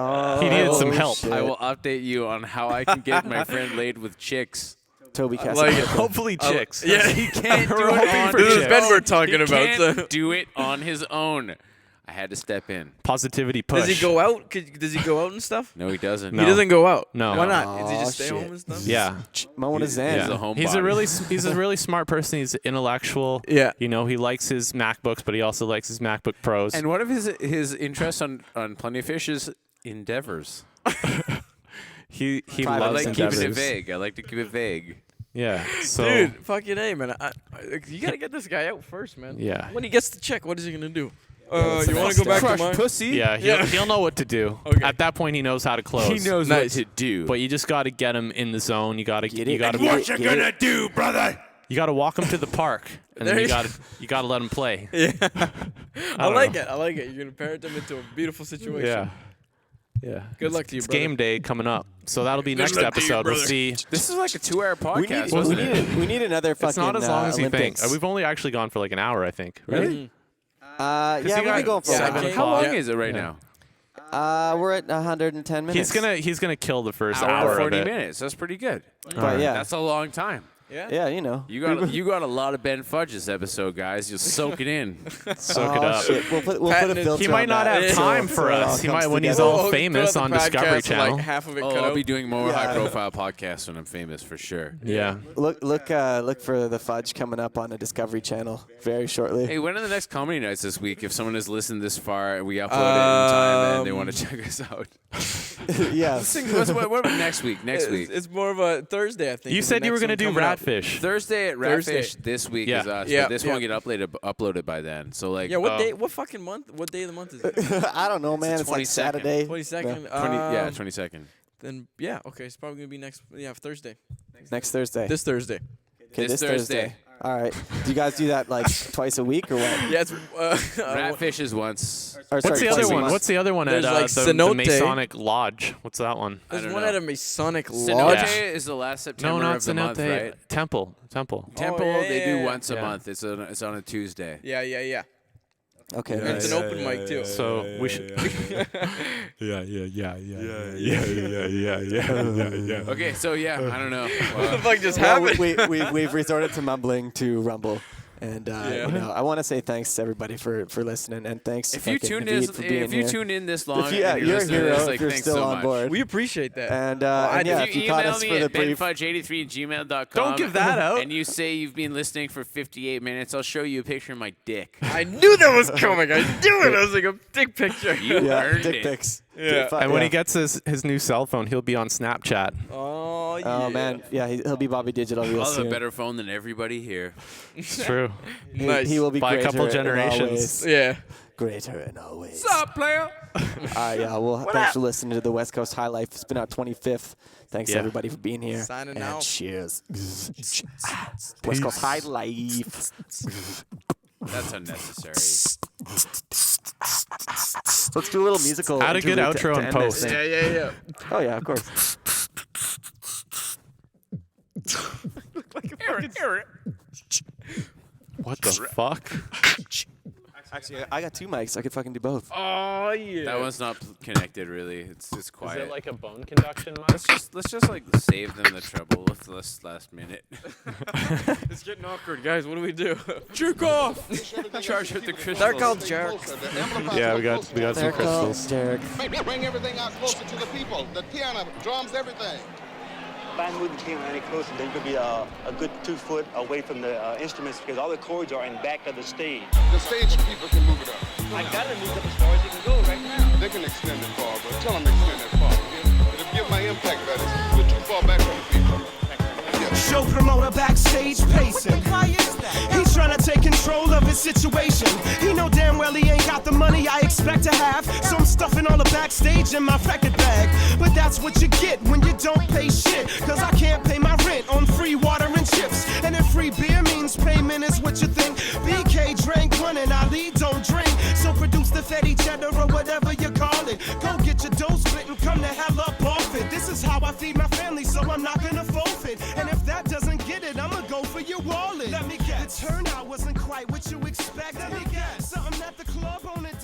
Oh, He needed some help. shit. I will update you on how I can get my friend laid with chicks. Toby like Cassidy. it. Hopefully, chicks. Yeah. He can't do We're it hoping on for his chicks. own. Ben we're talking He about, can't so. do it on his own. I had to step in. Positivity push. Does he go out? Does he go out and stuff? No, he doesn't. No. He doesn't go out. No. Why not? Does he Oh, just stay shit. home and stuff? Yeah. Moment of Zen. He's a homebody. He's a really smart person. He's intellectual. Yeah. You know, he likes his MacBooks, but he also likes his MacBook Pros. And one of his interests on Plenty of Fish is endeavors. he Private I loves like keeping it endeavors. vague. I like to keep it vague. Yeah. So Dude, fucking A, man. You gotta get this guy out first, man. Yeah. When he gets the check, what is he gonna do? it's You the want next to go back step. to mine? pussy. yeah, he'll know what to do. Okay. At that point, he knows how to close. He knows Nice. what to do. But you just got to get him in the zone. You got to Get you it. got to What you gonna do, brother? you got to walk him to the park, and then There you you got to let him play. Yeah. I don't like know. it. I like it. You're gonna parent them into a beautiful situation. Yeah. Yeah. Good luck to you, It's brother. game day coming up, so that'll be next luck to you, episode. We'll brother. see. This is like a 2-hour We podcast, need, wasn't it? we need another fucking It's not as long as you think. Olympics. We've only actually gone for like an hour, I think. Right? Yeah, you we've got been going for a seven while. o'clock. How long Yeah. is it right Yeah. now? We're at 110 minutes. He's gonna kill the first Hour hour and 40 of it. minutes. That's pretty good. But yeah, That's a long time. yeah, you know. You got a lot of Ben Fudge this episode, guys. You'll soak it in. Soak it Oh, up. shit. We'll put a Patented. filter He might on not that. have Yeah. time So for it all us. He comes might when he's together. all We'll famous throw on the Discovery podcast with, Channel. Like half of it Oh, cut I'll out. be doing more Yeah. high-profile podcasts when I'm famous, for sure. Yeah. Look for the Fudge coming up on the Discovery Channel very shortly. Hey, when are the next comedy nights this week? If someone has listened this far and we upload it in time and they want to check us out. Yeah. What about next week? Next week. It's more of a Thursday, I think. You is the said you were next gonna one do coming up. Ratfish. Thursday at Thursday. Ratfish this week Yeah. is us. Yeah, But this won't yeah. get uploaded by then. So like, Yeah, what day? What fucking month? What day of the month is it? I don't know, man. It's like 22nd. Saturday. 22nd. 22nd. Then yeah, okay. It's probably gonna be next. Yeah, Thursday. Next Thursday. This Thursday. Okay, This Thursday. All right. Do you guys do that like twice a week or what? Yeah, it's, Ratfish is once. Or, sorry, What's the twice other a one? month. What's the other one There's at like the Cenote. Masonic Lodge? What's that one? there's don't one know. at a Masonic Cenote lodge. is the last September No, not of the month, Cenote. right? Temple. Temple, yeah, they yeah, do yeah. once a Yeah. month. It's on a Tuesday. Yeah. Okay. And nice. it's an open mic too. So we should. Okay, so yeah, I don't know. What the fuck just Well, happened? we've resorted to mumbling to rumble. And Yeah. you know, I want to say thanks to everybody for listening, and thanks If to you fucking tuned in, Naveed for being here. tuned in this long, Yeah, and you're a listening to hero this, if like, you're thanks still so on much. board. We appreciate that. And I yeah, If if you you caught email us me for the at brief, benfudge83@gmail.com, Don't give that out. and you say you've been listening for 58 minutes, I'll show you a picture of my dick. I knew that was coming. I knew it. I was like a dick picture. You yeah, earned dick it. pics. Yeah. And when he gets his new cell phone, he'll be on Snapchat. Oh yeah. Oh man, yeah, he'll be Bobby Digital real I'll have soon. a better phone than everybody here. It's true. Nice. He will be By a greater couple in generations. always. Yeah. Greater in always. What's up, player? Yeah, well, thanks for listening to the West Coast Highlife. It's been our 25th. Thanks Yeah. everybody for being here. Signing and out. cheers. West Coast Highlife. That's unnecessary. Let's do a little musical. Add a good interlude outro to and end this post. thing. Yeah. Oh yeah, of course. What the fuck? Actually, I got two mics. I could fucking do both. Oh yeah. That one's not connected really. It's just quiet. Is it like a bone conduction mic? let's just like save them the trouble with this last minute. It's getting awkward, guys. What do we do? Jerk off. Charge up the crystals. They're called jerk. Yeah, we got some They're called crystals. Derek. Bring everything out closer to the people. The piano, drums, everything. If I move the piano any closer, then you could be a good 2 foot away from the instruments because all the chords are in back of the stage. The stage people can move it up. I gotta move up as far as you can go right now. They can extend it far, but tell them to extend it far. It'll give my impact better. You're too far back from the people. Yeah. Show promoter backstage pacing. He's trying to take control of his situation. He know damn well he ain't got the money I expect to have. So I'm stuffing all the backstage in my record bag. But that's what you get when you don't pay shit. Cause I can't pay my rent on free water and chips. And if free beer means payment is what you think. BK drank one and Ali don't drink. So produce the Fetty Cheddar or whatever you call it. Go get your dough split and come the hell up off it. This is how I feed my family, so I'm not gonna forfeit. And if that doesn't get it, I'ma go for your wallet. Let me guess. The turnout wasn't quite what you expected. Let me guess. Something at the club on it